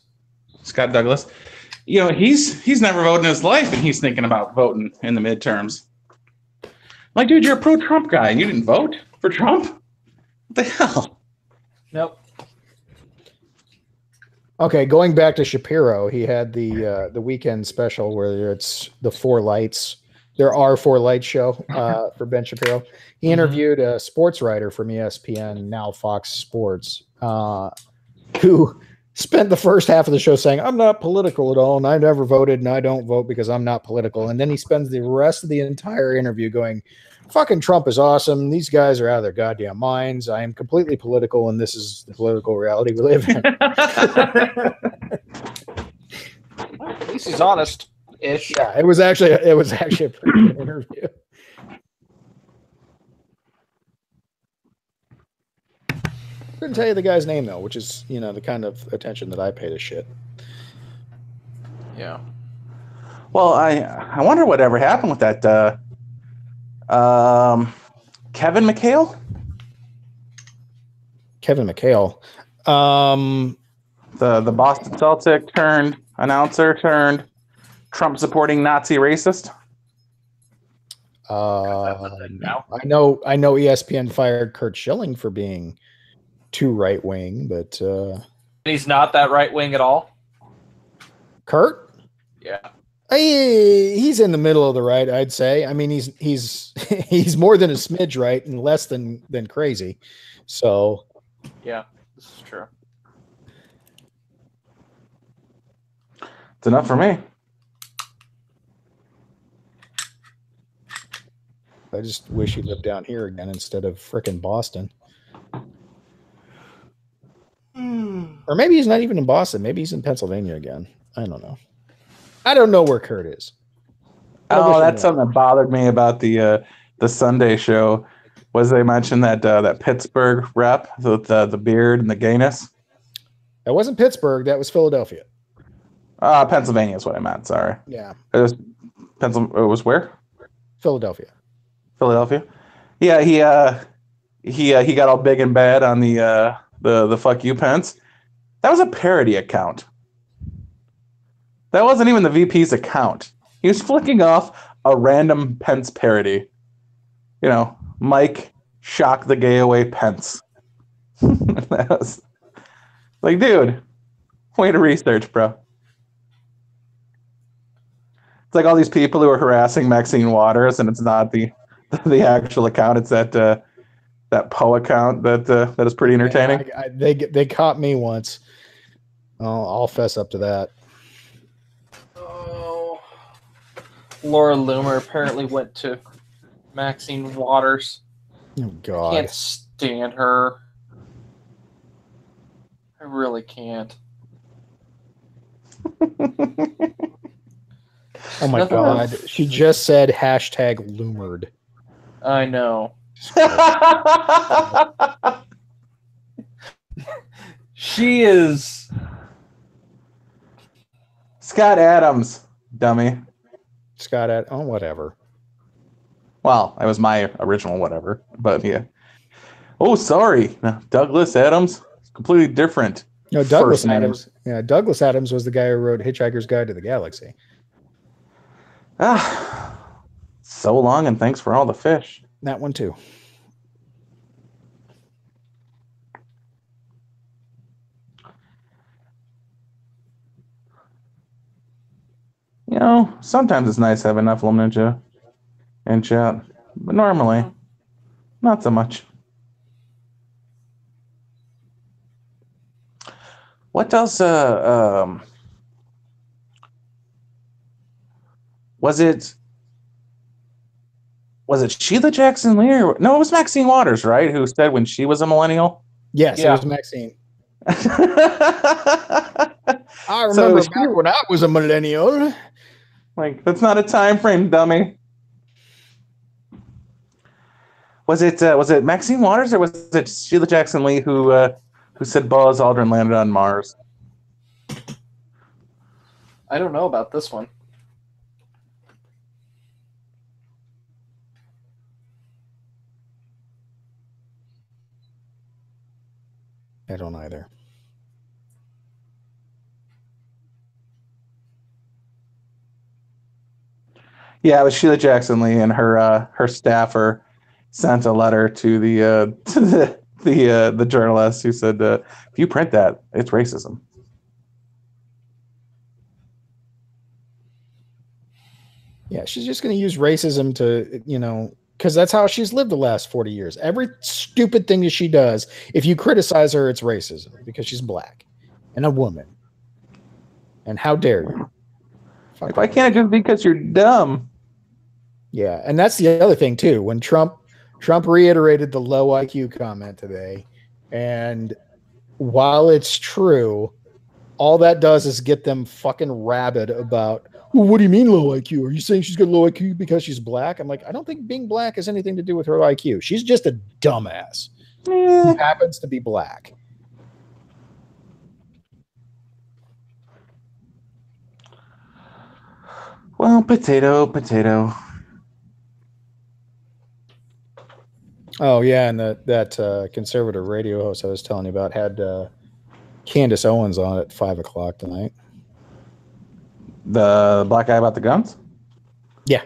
Scott Douglas. You know, he's never voted in his life, and he's thinking about voting in the midterms. Like, dude, you're a pro-Trump guy, and you didn't vote for Trump? What the hell? Nope. Okay, going back to Shapiro, he had the weekend special where it's the Four Lights. There are Four Lights show for Ben Shapiro. He interviewed a sports writer from ESPN, now Fox Sports, who spent the first half of the show saying, "I'm not political at all, and I never voted, and I don't vote because I'm not political." And then he spends the rest of the entire interview going, "Fucking Trump is awesome. These guys are out of their goddamn minds. I am completely political, and this is the political reality we live in." At least he's honest-ish. Yeah, it was actually a pretty good interview. Couldn't tell you the guy's name though, which is the kind of attention that I pay to shit. Yeah. Well, I wonder whatever happened with that Kevin McHale? Kevin McHale. The Boston Celtic turned announcer turned Trump supporting Nazi racist. No. I know ESPN fired Kurt Schilling for being too right wing, but He's not that right wing at all. Kurt? Yeah. He's in the middle of the right, I'd say. I mean, he's more than a smidge right and less than crazy. So Yeah, this is true. It's enough for me. I just wish he lived down here again instead of frickin' Boston. Or maybe he's not even in Boston. Maybe he's in Pennsylvania again. I don't know. I don't know where Kurt is. Oh, that's something that bothered me about the Sunday show. Was they mentioned that Pittsburgh rep with the beard and the gayness? That wasn't Pittsburgh. That was Philadelphia. Pennsylvania is what I meant. Sorry. Yeah. Pennsylvania. It was where? Philadelphia. Philadelphia. Yeah, he got all big and bad on the fuck you Pence. That was a parody account. That wasn't even the VP's account. He was flicking off a random Pence parody. You know, Mike shock the gay away Pence. That was like, dude, way to research, bro. It's like all these people who are harassing Maxine Waters, and it's not the actual account. It's that Poe account that is pretty entertaining. Yeah, they caught me once. I'll fess up to that. Oh, Laura Loomer apparently went to Maxine Waters. Oh God, I can't stand her. I really can't. oh my God, she just said hashtag Loomered. I know. She is Scott Adams, dummy. Scott at whatever. Well, that was my original whatever, but yeah. Oh, sorry, no, Douglas Adams. It's completely different. No, Douglas first name. Adams. Yeah, Douglas Adams was the guy who wrote Hitchhiker's Guide to the Galaxy. So long, and thanks for all the fish. That one too. You know, sometimes it's nice to have enough little ninja in chat, but normally, not so much. What else? Was it Sheila Jackson Lee? Or, no, it was Maxine Waters, right? Who said when she was a millennial? Yes, Yeah. it was Maxine. I remember back when I was a millennial. Like, that's not a time frame, dummy. Was it Maxine Waters or was it Sheila Jackson Lee who said Buzz Aldrin landed on Mars? I don't know about this one. I don't either. Yeah, it was Sheila Jackson Lee, and her staffer sent a letter to the journalist who said, if you print that, it's racism. Yeah, she's just going to use racism to, because that's how she's lived the last 40 years. Every stupid thing that she does, if you criticize her, it's racism because she's black and a woman. And how dare you? Why can't it just be because you're dumb? Yeah, and that's the other thing too. When Trump reiterated the low IQ comment today, and while it's true, all that does is get them fucking rabid about, well, what do you mean low IQ? Are you saying she's got low IQ because she's black? I'm like, I don't think being black has anything to do with her IQ. She's just a dumbass who happens to be black. Well, potato. Oh yeah, and that conservative radio host I was telling you about had Candace Owens on at 5:00 tonight. The black guy about the guns? Yeah.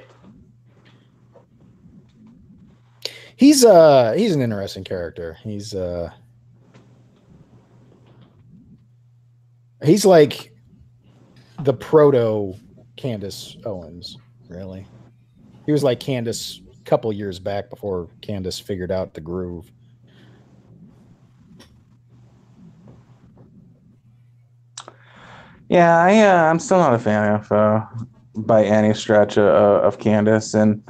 He's an interesting character. He's like the proto Candace Owens, really. He was like Candace a couple years back before Candace figured out the groove. Yeah, I'm still not a fan of by any stretch of Candace. And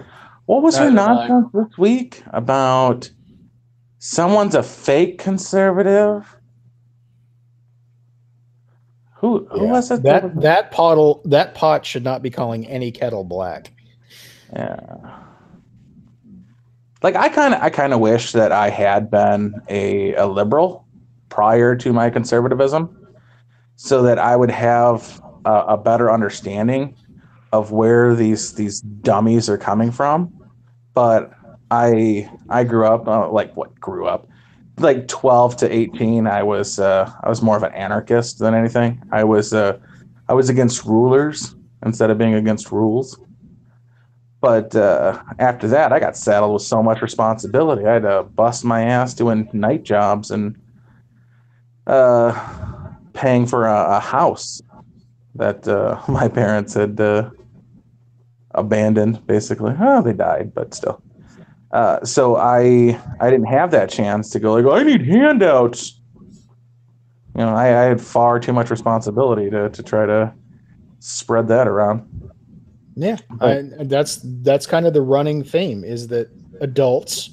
what was her nonsense this week about someone's a fake conservative? Who was it? That pot should not be calling any kettle black. Yeah. Like I kind of wish that I had been a liberal prior to my conservatism, so that I would have a better understanding of where these dummies are coming from, but I grew up like 12 to 18. I was more of an anarchist than anything. I was against rulers instead of being against rules. But after that, I got saddled with so much responsibility. I had to bust my ass doing night jobs and paying for a house that my parents had abandoned, basically. Oh, they died, but still. So I didn't have that chance to go like, I need handouts. You know, I had far too much responsibility to try to spread that around. Yeah, that's kind of the running theme, is that adults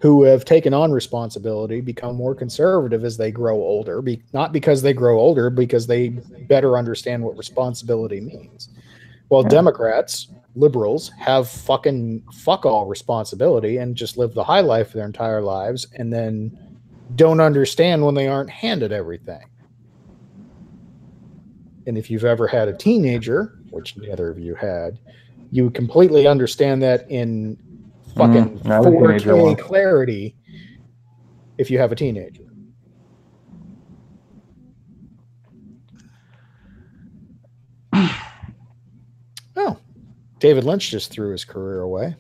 who have taken on responsibility become more conservative as they grow older. Not because they grow older, because they better understand what responsibility means. Well, Democrats, liberals have fuck all responsibility and just live the high life their entire lives, and then don't understand when they aren't handed everything. And if you've ever had a teenager, which neither of you had, you completely understand that in fucking 4K clarity if you have a teenager. Oh, David Lynch just threw his career away.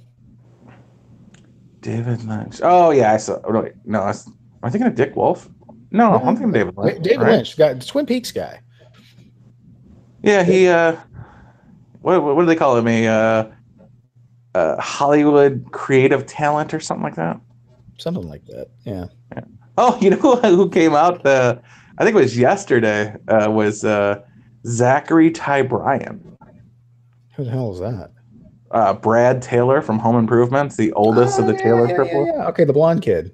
David Lynch. Oh, yeah, I saw. Oh, no, am I thinking of Dick Wolf? No, I'm thinking of David Lynch. David Lynch, the Twin Peaks guy. Yeah, he what do they call him? A Hollywood creative talent or something like that. Something like that. Yeah. Oh, you know who came out? I think it was yesterday. Was Zachary Ty Bryan. Who the hell is that? Brad Taylor from Home Improvement, the oldest of the Taylor triplets. Yeah. Okay, the blonde kid.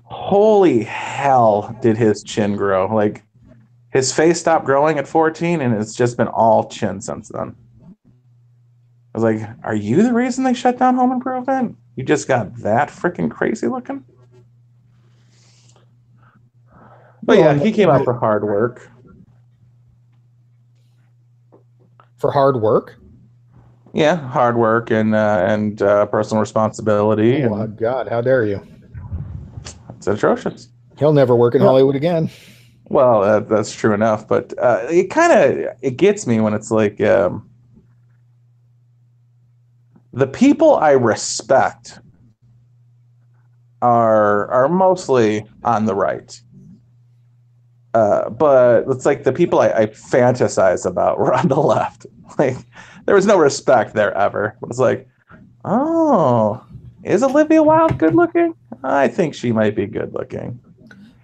Holy hell, did his chin grow? Like, his face stopped growing at 14, and it's just been all chin since then. I was like, are you the reason they shut down Home Improvement? You just got that freaking crazy looking? But yeah, he came out for hard work. For hard work? Yeah, hard work and personal responsibility. Oh, my God, how dare you? It's atrocious. He'll never work in Hollywood again. Well, that's true enough, but it gets me when it's like the people I respect are mostly on the right, but it's like the people I fantasize about were on the left. Like, there was no respect there ever. It was like, oh, is Olivia Wilde good looking? I think she might be good looking.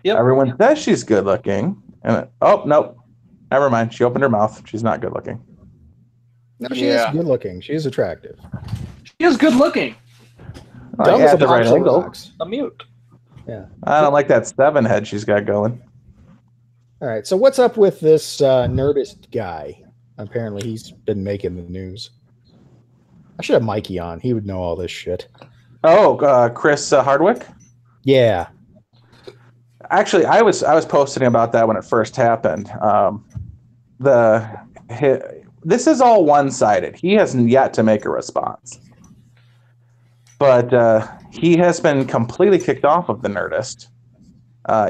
Yep. Everyone says she's good looking, and nope, never mind. She opened her mouth. She's not good looking. No, she is good looking. She is attractive. She is good looking. At the right angle. A mute. Yeah. I don't like that 7 head she's got going. All right. So what's up with this Nerdist guy? Apparently, he's been making the news. I should have Mikey on. He would know all this shit. Oh, Chris Hardwick? Yeah. Actually, I was posting about that when it first happened. This is all one-sided. He hasn't yet to make a response. But he has been completely kicked off of the Nerdist,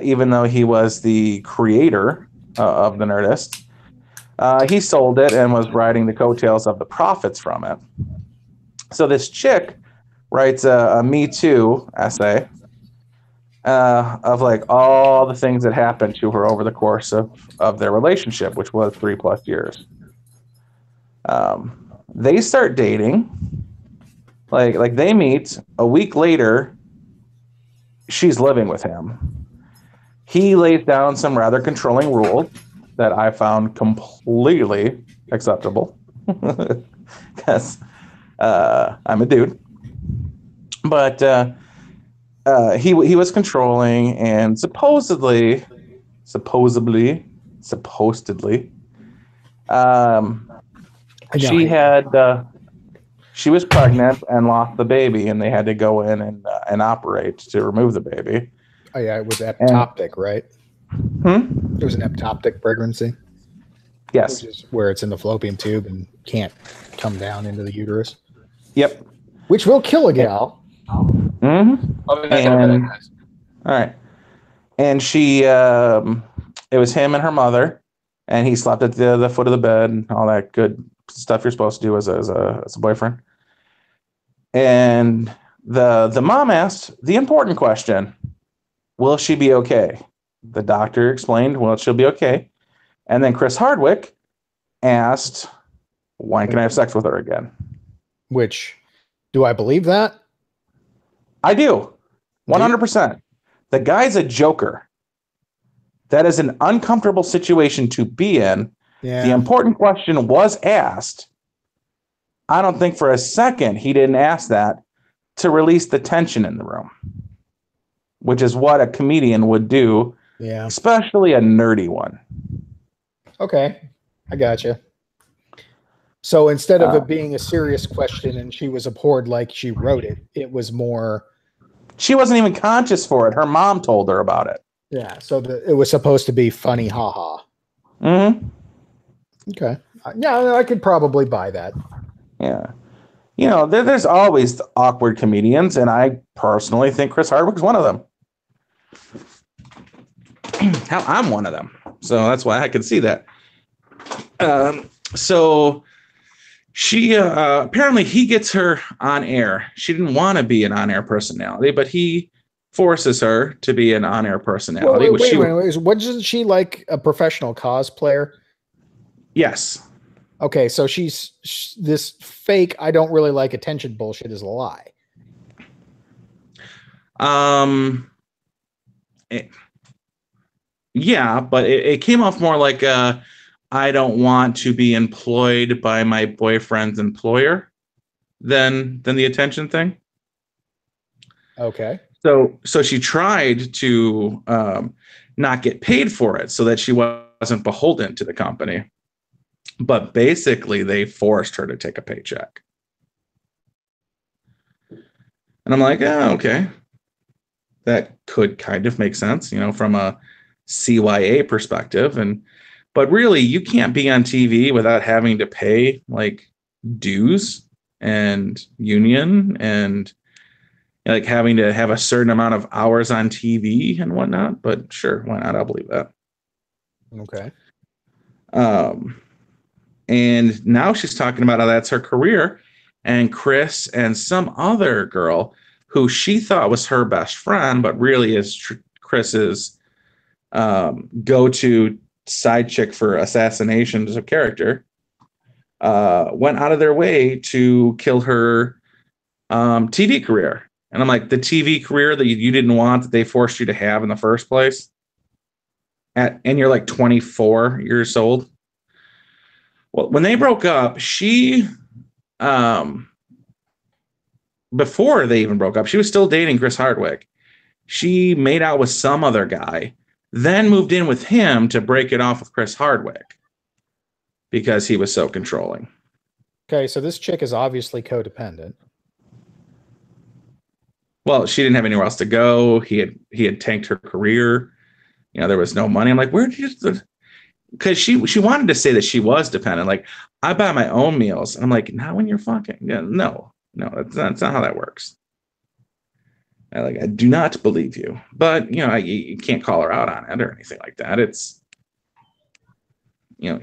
even though he was the creator of the Nerdist. He sold it and was riding the coattails of the profits from it. So this chick writes a Me Too essay of like all the things that happened to her over the course of their relationship, which was 3+ years. They start dating. Like they meet. A week later, she's living with him. He lays down some rather controlling rules that I found completely acceptable because I'm a dude. But he was controlling, and supposedly, she was pregnant and lost the baby, and they had to go in and operate to remove the baby. Oh yeah, it was ectopic, right? It was an ectopic pregnancy. Yes. Which is where it's in the fallopian tube and can't come down into the uterus. Yep. Which will kill a gal. Mm-hmm. Oh, that's And- not bad, guys. All right. And she, it was him and her mother, and he slept at the foot of the bed and all that good stuff you're supposed to do as a boyfriend. And the mom asked the important question, will she be okay? The doctor explained, well, she'll be okay. And then Chris Hardwick asked, when can I have sex with her again? Which, do I believe that? I do. 100%. The guy's a joker. That is an uncomfortable situation to be in. Yeah. The important question was asked. I don't think for a second he didn't ask that to release the tension in the room, which is what a comedian would do, Yeah. especially a nerdy one. Okay. I gotcha. So instead of it being a serious question and she was abhorred like she wrote it, it was more... She wasn't even conscious for it. Her mom told her about it. Yeah, so it was supposed to be funny, haha. Mm-hmm. Okay. Yeah, I could probably buy that. Yeah. You know, there's always awkward comedians, and I personally think Chris Hardwick's one of them. Hell, I'm one of them. So that's why I can see that. So she apparently he gets her on air. She didn't want to be an on-air personality, but he forces her to be an on-air personality. Wait, wasn't she like a professional cosplayer? Yes. Okay, so this fake I don't really like attention bullshit is a lie. Yeah, but it came off more like I don't want to be employed by my boyfriend's employer than the attention thing. Okay. So she tried to not get paid for it so that she wasn't beholden to the company. But basically, they forced her to take a paycheck. And I'm like, oh, okay. That could kind of make sense, you know, from a CYA perspective. But really, you can't be on TV without having to pay like dues and union and like having to have a certain amount of hours on TV and whatnot. But sure, why not? I'll believe that. Okay. And now she's talking about how that's her career. And Chris and some other girl who she thought was her best friend, but really is Chris's go-to side chick for assassinations of character, went out of their way to kill her TV career. And I'm like, the TV career that you didn't want, that they forced you to have in the first place, and you're like 24 years old. Well, when they broke up, she, before they even broke up, she was still dating Chris Hardwick. She made out with some other guy, then moved in with him to break it off with Chris Hardwick because he was so controlling. Okay, so this chick is obviously codependent. Well, she didn't have anywhere else to go. He had tanked her career. You know, there was no money. I'm like, where did you... Because she wanted to say that she was dependent. Like, I buy my own meals. And I'm like, not when you're fucking. Yeah, no, that's not how that works. I do not believe you. But, you know, you can't call her out on it or anything like that. It's, you know,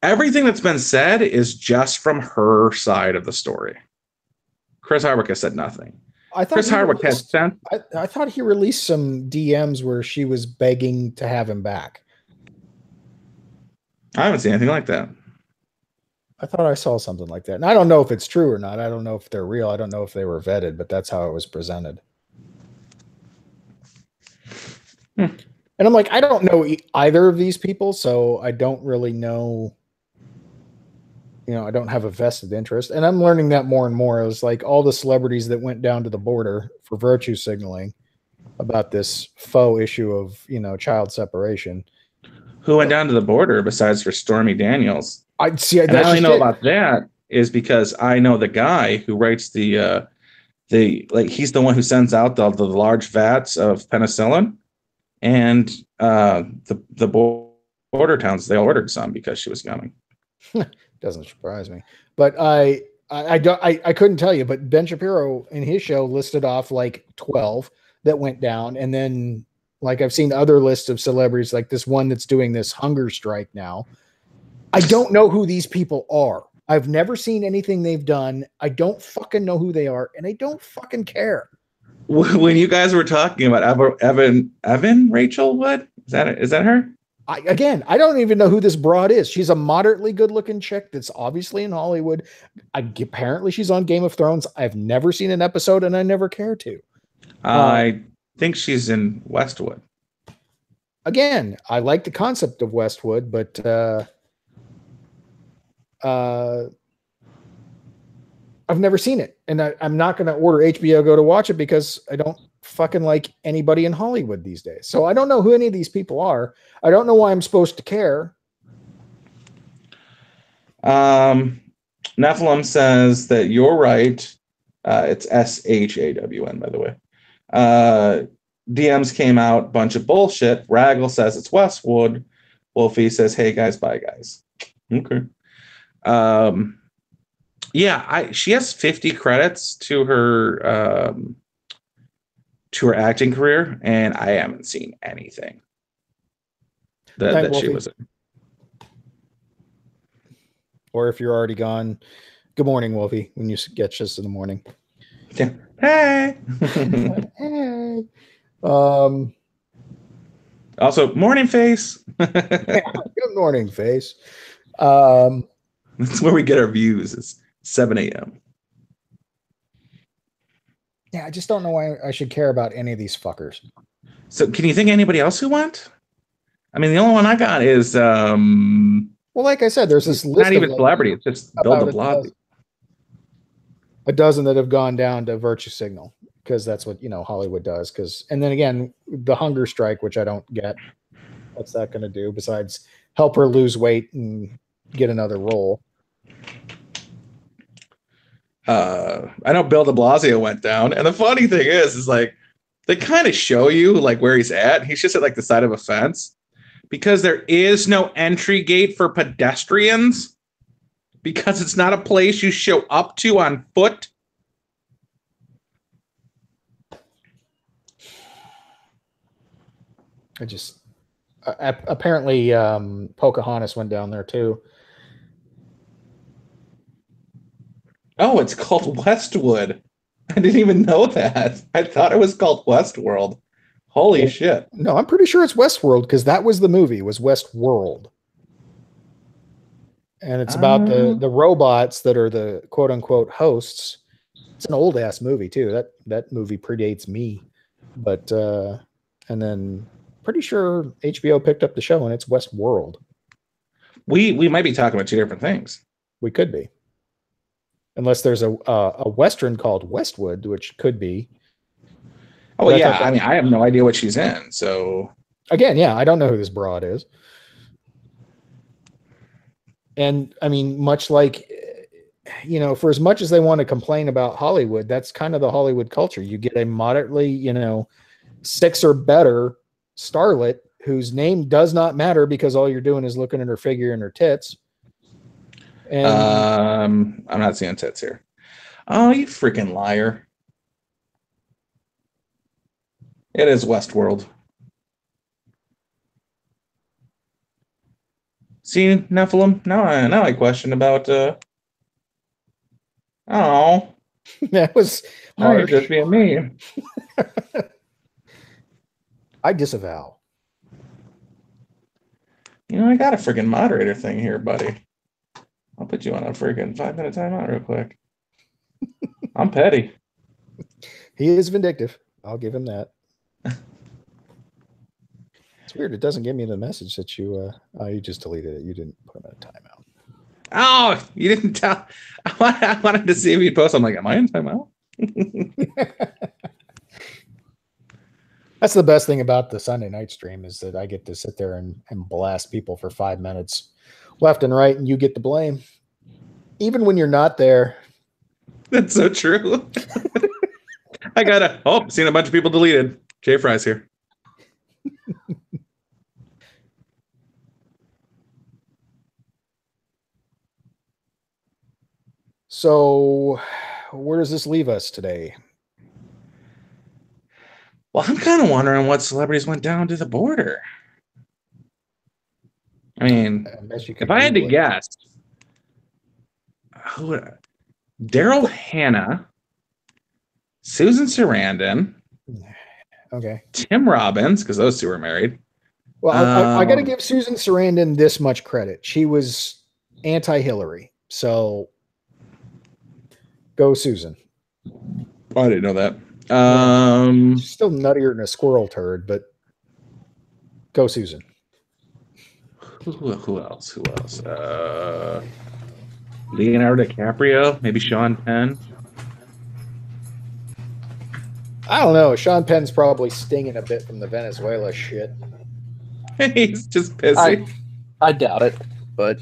everything that's been said is just from her side of the story. Chris Hardwick has said nothing. Chris Hardwick has sent. I thought he released some DMs where she was begging to have him back. I haven't seen anything like that. I thought I saw something like that. And I don't know if it's true or not. I don't know if they're real. I don't know if they were vetted, but that's how it was presented. And I'm like, I don't know either of these people, so I don't really know. You know, I don't have a vested interest. And I'm learning that more and more. It was like all the celebrities that went down to the border for virtue signaling about this faux issue of, you know, child separation. Who went down to the border besides for Stormy Daniels? I see. And I only know about that is because I know the guy who writes the he's the one who sends out the large vats of penicillin, and the border towns, they ordered some because she was coming. Doesn't surprise me. But I couldn't tell you, but Ben Shapiro in his show listed off like 12 that went down. And then like I've seen other lists of celebrities, like this one that's doing this hunger strike now. I don't know who these people are. I've never seen anything they've done. I don't fucking know who they are, and I don't fucking care. When you guys were talking about Evan Rachel Wood, is that her? I don't even know who this broad is. She's a moderately good-looking chick that's obviously in Hollywood. Apparently, she's on Game of Thrones. I've never seen an episode, and I never care to. I think she's in Westwood. Again, I like the concept of Westwood, but I've never seen it, and I'm not going to order HBO Go to watch it because I don't fucking like anybody in Hollywood these days. So I don't know who any of these people are. I don't know why I'm supposed to care. Nephilim says that you're right. It's SHAWN, by the way. DMs came out, bunch of bullshit. Raggle says it's Westwood. Wolfie says, hey guys, bye guys. Okay. Yeah, she has 50 credits to her acting career, and I haven't seen anything that she was in. Or if you're already gone, good morning, Wolfie, when you get us in the morning. Yeah. Hey. Hey. Also, morning face. Good morning, face. That's where we get our views. It's 7 a.m. Yeah, I just don't know why I should care about any of these fuckers. So can you think of anybody else who went? I mean, the only one I got is well, like I said, there's this list not even celebrity, it's just Bill de Blasio. A dozen that have gone down to Virtue Signal because that's what Hollywood does. And then again, the hunger strike, which I don't get. What's that going to do besides help her lose weight and get another role? I know Bill de Blasio went down, and the funny thing is like they kind of show you like where he's at. He's just at like the side of a fence because there is no entry gate for pedestrians because it's not a place you show up to on foot. I just apparently Pocahontas went down there too. Oh, it's called Westwood. I didn't even know that. I thought it was called Westworld. Holy shit. No, I'm pretty sure it's Westworld because that was the movie, was Westworld. And it's about the robots that are the quote unquote hosts. It's an old ass movie too. That movie predates me. But and then pretty sure HBO picked up the show and it's Westworld. We might be talking about two different things. We could be. Unless there's a Western called Westwood, which could be. Oh, yeah. I mean, I have no idea what she's in. So, again, yeah, I don't know who this broad is. And, I mean, much like, for as much as they want to complain about Hollywood, that's kind of the Hollywood culture. You get a moderately, 6 or better starlet whose name does not matter because all you're doing is looking at her figure and her tits. And I'm not seeing tits here. Oh, you freaking liar. It is Westworld. See, Nephilim? Now I question about that was hard. Just being me. I disavow. I got a freaking moderator thing here, buddy. I'll put you on a freaking 5-minute timeout real quick. I'm petty. He is vindictive. I'll give him that. It's weird. It doesn't give me the message that you just deleted it. You didn't put him in a timeout. Oh, you didn't tell. I wanted to see if you'd post. I'm like, am I in timeout? That's the best thing about the Sunday night stream is that I get to sit there and blast people for 5 minutes left and right, and you get the blame. Even when you're not there. That's so true. Seen a bunch of people deleted. Jay Fry's here. So, where does this leave us today? Well, I'm kind of wondering what celebrities went down to the border. I mean, if I had to guess, who would Daryl Hannah, Susan Sarandon, Okay, Tim Robbins, because those two were married. Well, I got to give Susan Sarandon this much credit. She was anti-Hillary, so go Susan. I didn't know that. She's still nuttier than a squirrel turd, but go Susan. Who else? Leonardo DiCaprio, maybe Sean Penn. I don't know. Sean Penn's probably stinging a bit from the Venezuela shit. He's just pissy. I doubt it, but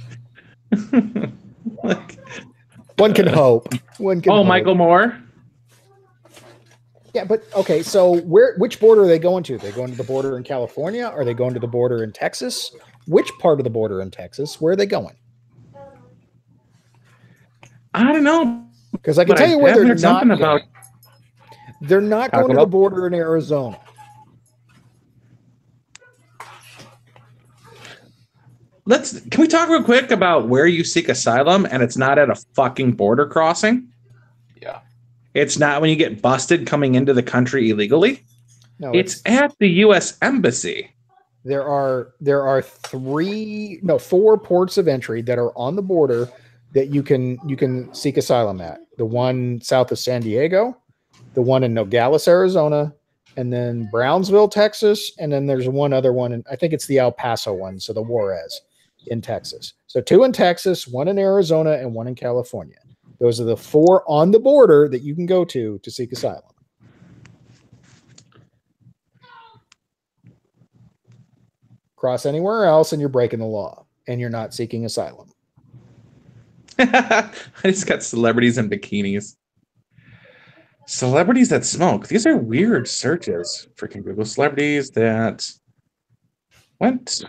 like, one can hope. One can. Hope. Michael Moore. Yeah, but okay. So which border are they going to? Are they going to the border in California? Are they going to the border in Texas? Which part of the border in Texas? Where are they going? I don't know. Because I can tell you where they're not going. About they're not going to the border in Arizona. Can we talk real quick about where you seek asylum and it's not at a fucking border crossing? Yeah. It's not when you get busted coming into the country illegally. No, it's at the U.S. Embassy. There are 4 ports of entry that are on the border that you can seek asylum at. The one south of San Diego, the one in Nogales, Arizona, and then Brownsville, Texas, and then there's one other one, and I think it's the El Paso one, so the Juarez in Texas. So 2 in Texas, 1 in Arizona, and 1 in California. Those are the 4 on the border that you can go to seek asylum. Cross anywhere else and you're breaking the law and you're not seeking asylum. I just got celebrities in bikinis. Celebrities that smoke. These are weird searches. Freaking Google celebrities that went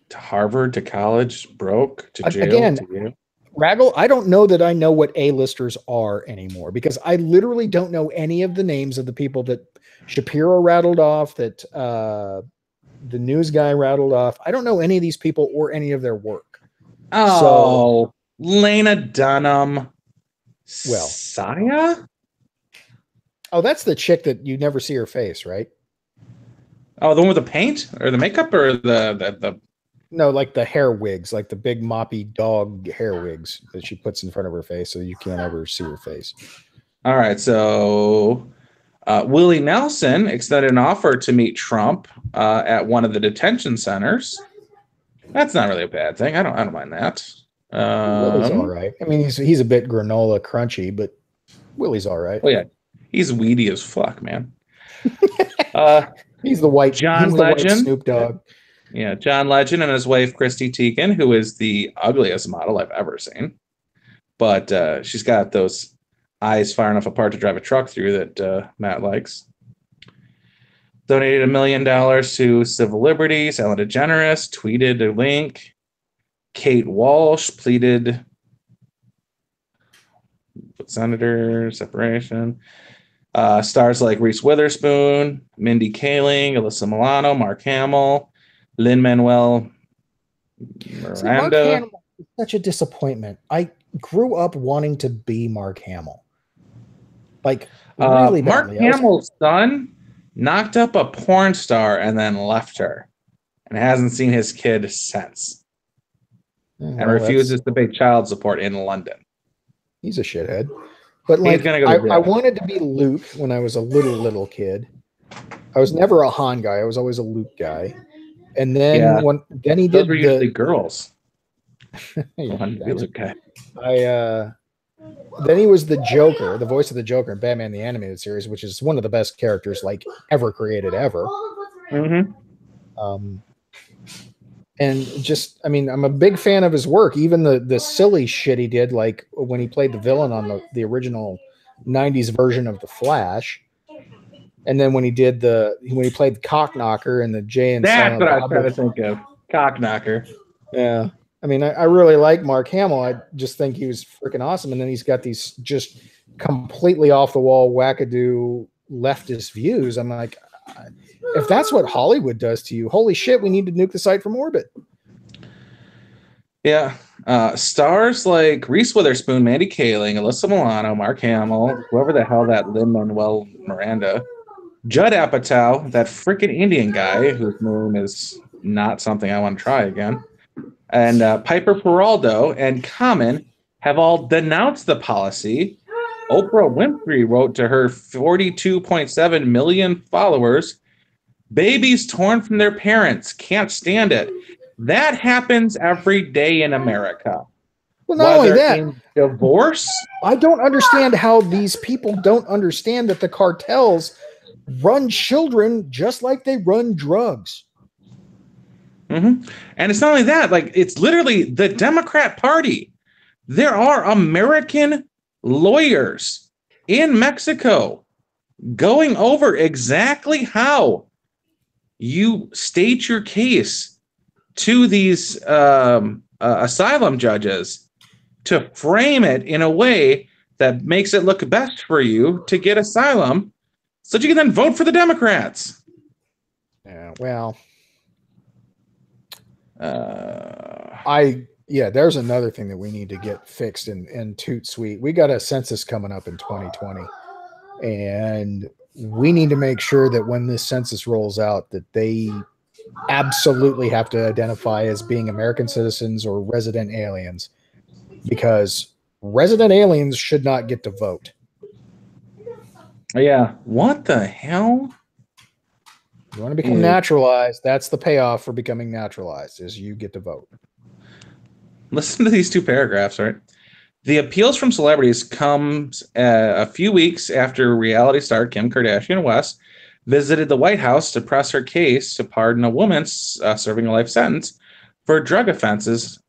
to Harvard, to college, broke, to jail. Again, Raggle, I don't know that I know what A-listers are anymore because I literally don't know any of the names of the people that Shapiro rattled off, that the news guy rattled off. I don't know any of these people or any of their work. Oh, Lena Dunham. Well, Saya? Oh, that's the chick that you never see her face, right? Oh, the one with the paint or the makeup or the No, like the hair wigs, like the big moppy dog hair wigs that she puts in front of her face so you can't ever see her face. All right, so Willie Nelson extended an offer to meet Trump at one of the detention centers. That's not really a bad thing. I don't mind that. Willie's all right. I mean, he's a bit granola crunchy, but Willie's all right. Oh yeah, he's weedy as fuck, man. He's the white John Legend, white Snoop Dogg. Yeah, John Legend and his wife Christy Teigen, who is the ugliest model I've ever seen, but she's got those eyes far enough apart to drive a truck through that Matt likes. Donated $1 million to civil liberties. Ellen DeGeneres tweeted a link. Kate Walsh pleaded senator separation. Stars like Reese Witherspoon, Mindy Kaling, Alyssa Milano, Mark Hamill, Lin-Manuel Miranda. See, Mark Hamill is such a disappointment. I grew up wanting to be Mark Hamill. Like, really Mark Hamill's son knocked up a porn star and then left her and hasn't seen his kid since. And refuses to pay child support in London. He's a shithead. But like, I wanted to be Luke when I was a little kid. I was never a Han guy. I was always a Luke guy. And then then he did. Those were usually girls. Okay. Then he was the Joker, the voice of the Joker in Batman the Animated Series, which is one of the best characters like ever created ever. Mm-hmm. And just, I mean, I'm a big fan of his work. Even the silly shit he did, like when he played the villain on the original 90s version of The Flash. And then when he played the Cock Knocker and the Jay and That's Silent what I Bob. was trying to think of. Cock Knocker. Yeah. I mean, I really like Mark Hamill. I just think he was freaking awesome. And then he's got these just completely off the wall wackadoo leftist views. I'm like, if that's what Hollywood does to you, holy shit, we need to nuke the site from orbit. Yeah. Stars like Reese Witherspoon, Mandy Kaling, Alyssa Milano, Mark Hamill, whoever the hell that Lin-Manuel Miranda, Judd Apatow, that freaking Indian guy whose name is not something I want to try again, and Piper Peraldo and Common have all denounced the policy. Oprah Winfrey wrote to her 42.7 million followers, babies torn from their parents, can't stand it. That happens every day in America. Well, not only that, in divorce. I don't understand how these people don't understand that the cartels run children just like they run drugs. Mm-hmm. And it's not only that, like, it's literally the Democrat Party. There are American lawyers in Mexico going over exactly how you state your case to these asylum judges to frame it in a way that makes it look best for you to get asylum so that you can then vote for the Democrats. Yeah, well, there's another thing that we need to get fixed in Toot Sweet. We got a census coming up in 2020, and we need to make sure that when this census rolls out, that they absolutely have to identify as being American citizens or resident aliens, because resident aliens should not get to vote. Yeah, what the hell? You want to become naturalized, that's the payoff for becoming naturalized, is you get to vote. Listen to these two paragraphs, right? The appeals from celebrities comes a few weeks after reality star Kim Kardashian West visited the White House to press her case to pardon a woman serving a life sentence for drug offenses.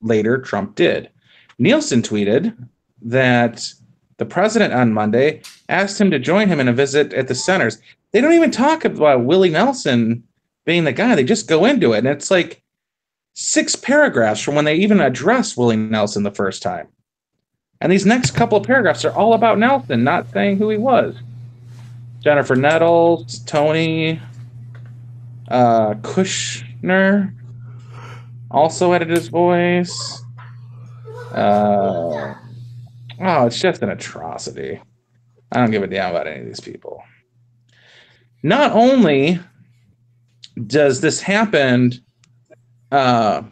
Later, Trump did. Nielsen tweeted that the president on Monday asked him to join him in a visit at the centers. They don't even talk about Willie Nelson being the guy. They just go into it. And it's like 6 paragraphs from when they even address Willie Nelson the first time. And these next couple of paragraphs are all about Nelson, not saying who he was. Jennifer Nettles, Tony Kushner also added his voice. It's just an atrocity. I don't give a damn about any of these people. Not only does this happen on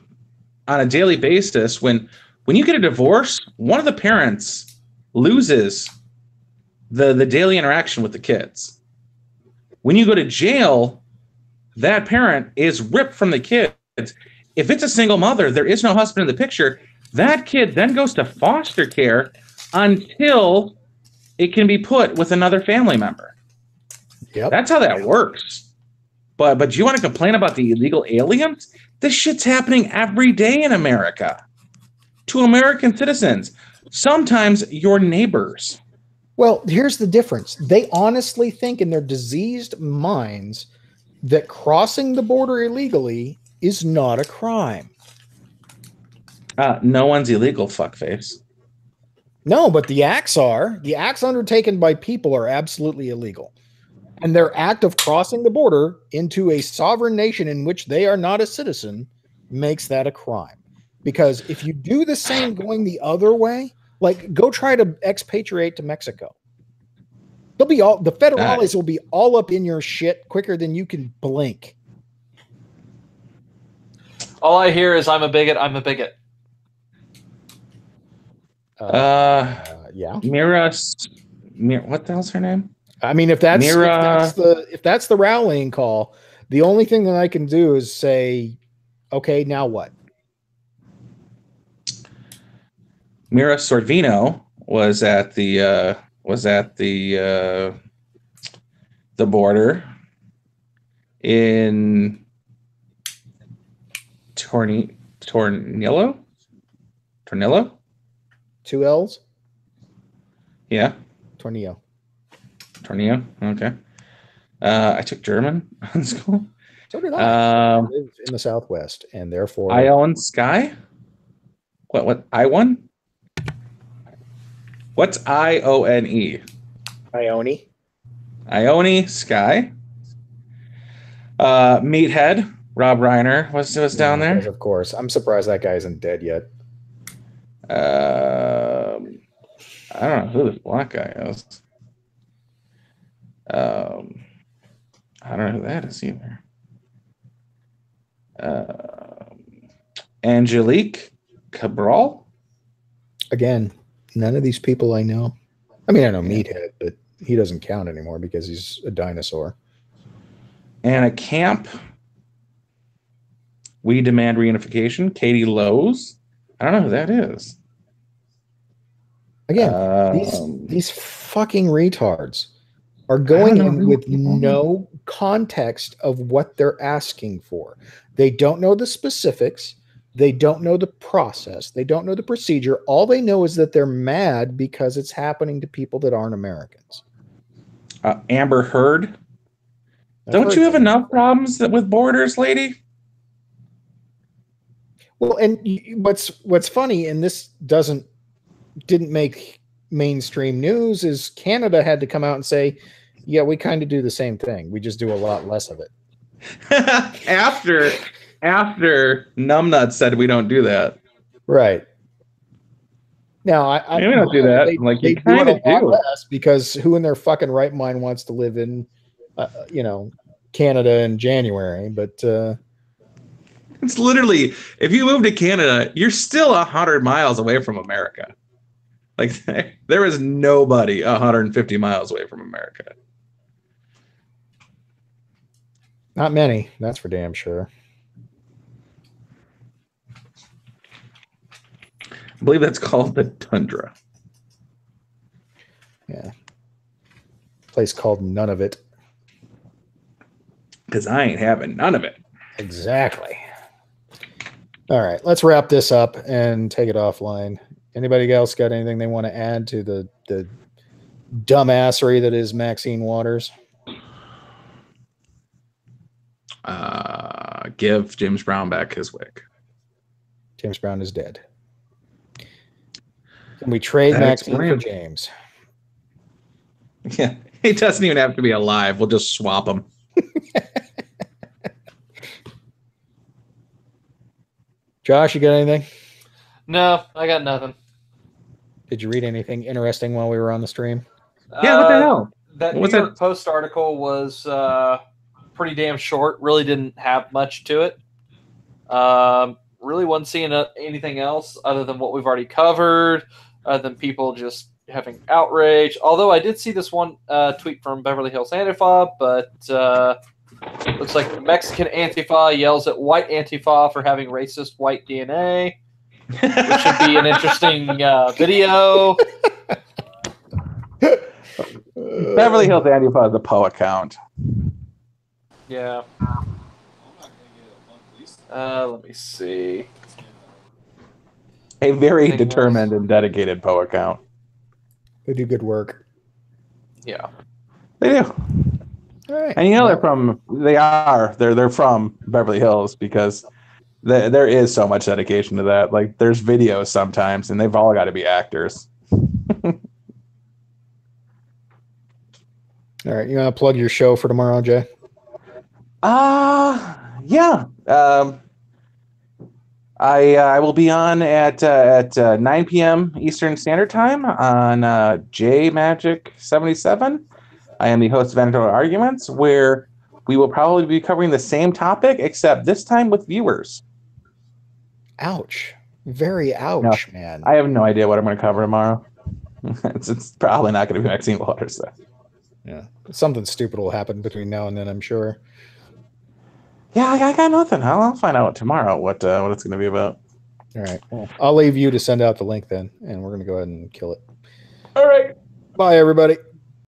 a daily basis, when you get a divorce, one of the parents loses the daily interaction with the kids. When you go to jail, that parent is ripped from the kids. If it's a single mother, there is no husband in the picture. That kid then goes to foster care until it can be put with another family member. Yep. That's how that works. But you want to complain about the illegal aliens? This shit's happening every day in America to American citizens, sometimes your neighbors. Well, here's the difference. They honestly think in their diseased minds that crossing the border illegally is not a crime. No one's illegal, fuckface. No, but the acts are. The acts undertaken by people are absolutely illegal. And their act of crossing the border into a sovereign nation in which they are not a citizen makes that a crime. Because if you do the same going the other way, like go try to expatriate to Mexico. The federales will be all up in your shit quicker than you can blink. All I hear is I'm a bigot, I'm a bigot. Yeah. Mira, what the hell's her name? I mean, if that's the rallying call, the only thing that I can do is say, okay, now what? Mira Sorvino was at the border in Tornillo. 2 L's? Yeah. Tornillo. Okay. I took German in school. So did I. I Um, live in the Southwest, and therefore Ione Sky. What? Ione? What's Ione? Ione. Ione Sky. Meathead. Rob Reiner was down Yes, there. of course. I'm surprised that guy isn't dead yet. I don't know who this black guy is. I don't know who that is either. Angelique Cabral. Again, none of these people I know. I mean, I know Meathead, but he doesn't count anymore because he's a dinosaur. Anna Camp. We Demand Reunification. Katie Lowe's. I don't know who that is. Again, these fucking retards are going in with no context of what they're asking for. They don't know the specifics. They don't know the process. They don't know the procedure. All they know is that they're mad because it's happening to people that aren't Americans. Amber Heard. Don't you have enough problems with borders, lady? Well, and what's funny, and this didn't make mainstream news, is Canada had to come out and say, yeah, we kind of do the same thing. We just do a lot less of it. after Numbnuts said we don't do that. Right. Now, we don't do that. They do it a lot less because who in their fucking right mind wants to live in, Canada in January? But it's literally, if you move to Canada, you're still 100 miles away from America. Like, there is nobody 150 miles away from America. Not many, that's for damn sure. I believe that's called the Tundra. Yeah. Place called None of It. Because I ain't having none of it. Exactly. All right, let's wrap this up and take it offline. Anybody else got anything they want to add to the dumbassery that is Maxine Waters? Give James Brown back his wig. James Brown is dead. Can we trade Maxine for James? Yeah, he doesn't even have to be alive. We'll just swap him. Josh, you got anything? No, I got nothing. Did you read anything interesting while we were on the stream? Yeah, what the hell? That New York Post article was pretty damn short. Really didn't have much to it. Really wasn't seeing anything else other than what we've already covered, other than people just having outrage. Although I did see this one tweet from Beverly Hills Antifa, but looks like the Mexican Antifa yells at white Antifa for having racist white DNA, which should be an interesting video. Beverly Hills Antifa is a Poe account. Yeah. Let me see. A very determined and dedicated Poe account. They do good work. Yeah. They do. All right. And you know they're from Beverly Hills because there is so much dedication to that. Like there's videos sometimes and they've all got to be actors. All right, you want to plug your show for tomorrow, Jay? Yeah. I will be on at 9 p.m. Eastern Standard Time on J Magic 77. I am the host of Editorial Arguments, where we will probably be covering the same topic, except this time with viewers. Ouch. Very ouch, man. I have no idea what I'm going to cover tomorrow. It's probably not going to be Maxine Waters, though. Yeah. Something stupid will happen between now and then, I'm sure. Yeah, I got nothing. I'll find out tomorrow what it's going to be about. All right. Well, I'll leave you to send out the link then, and we're going to go ahead and kill it. All right. Bye, everybody.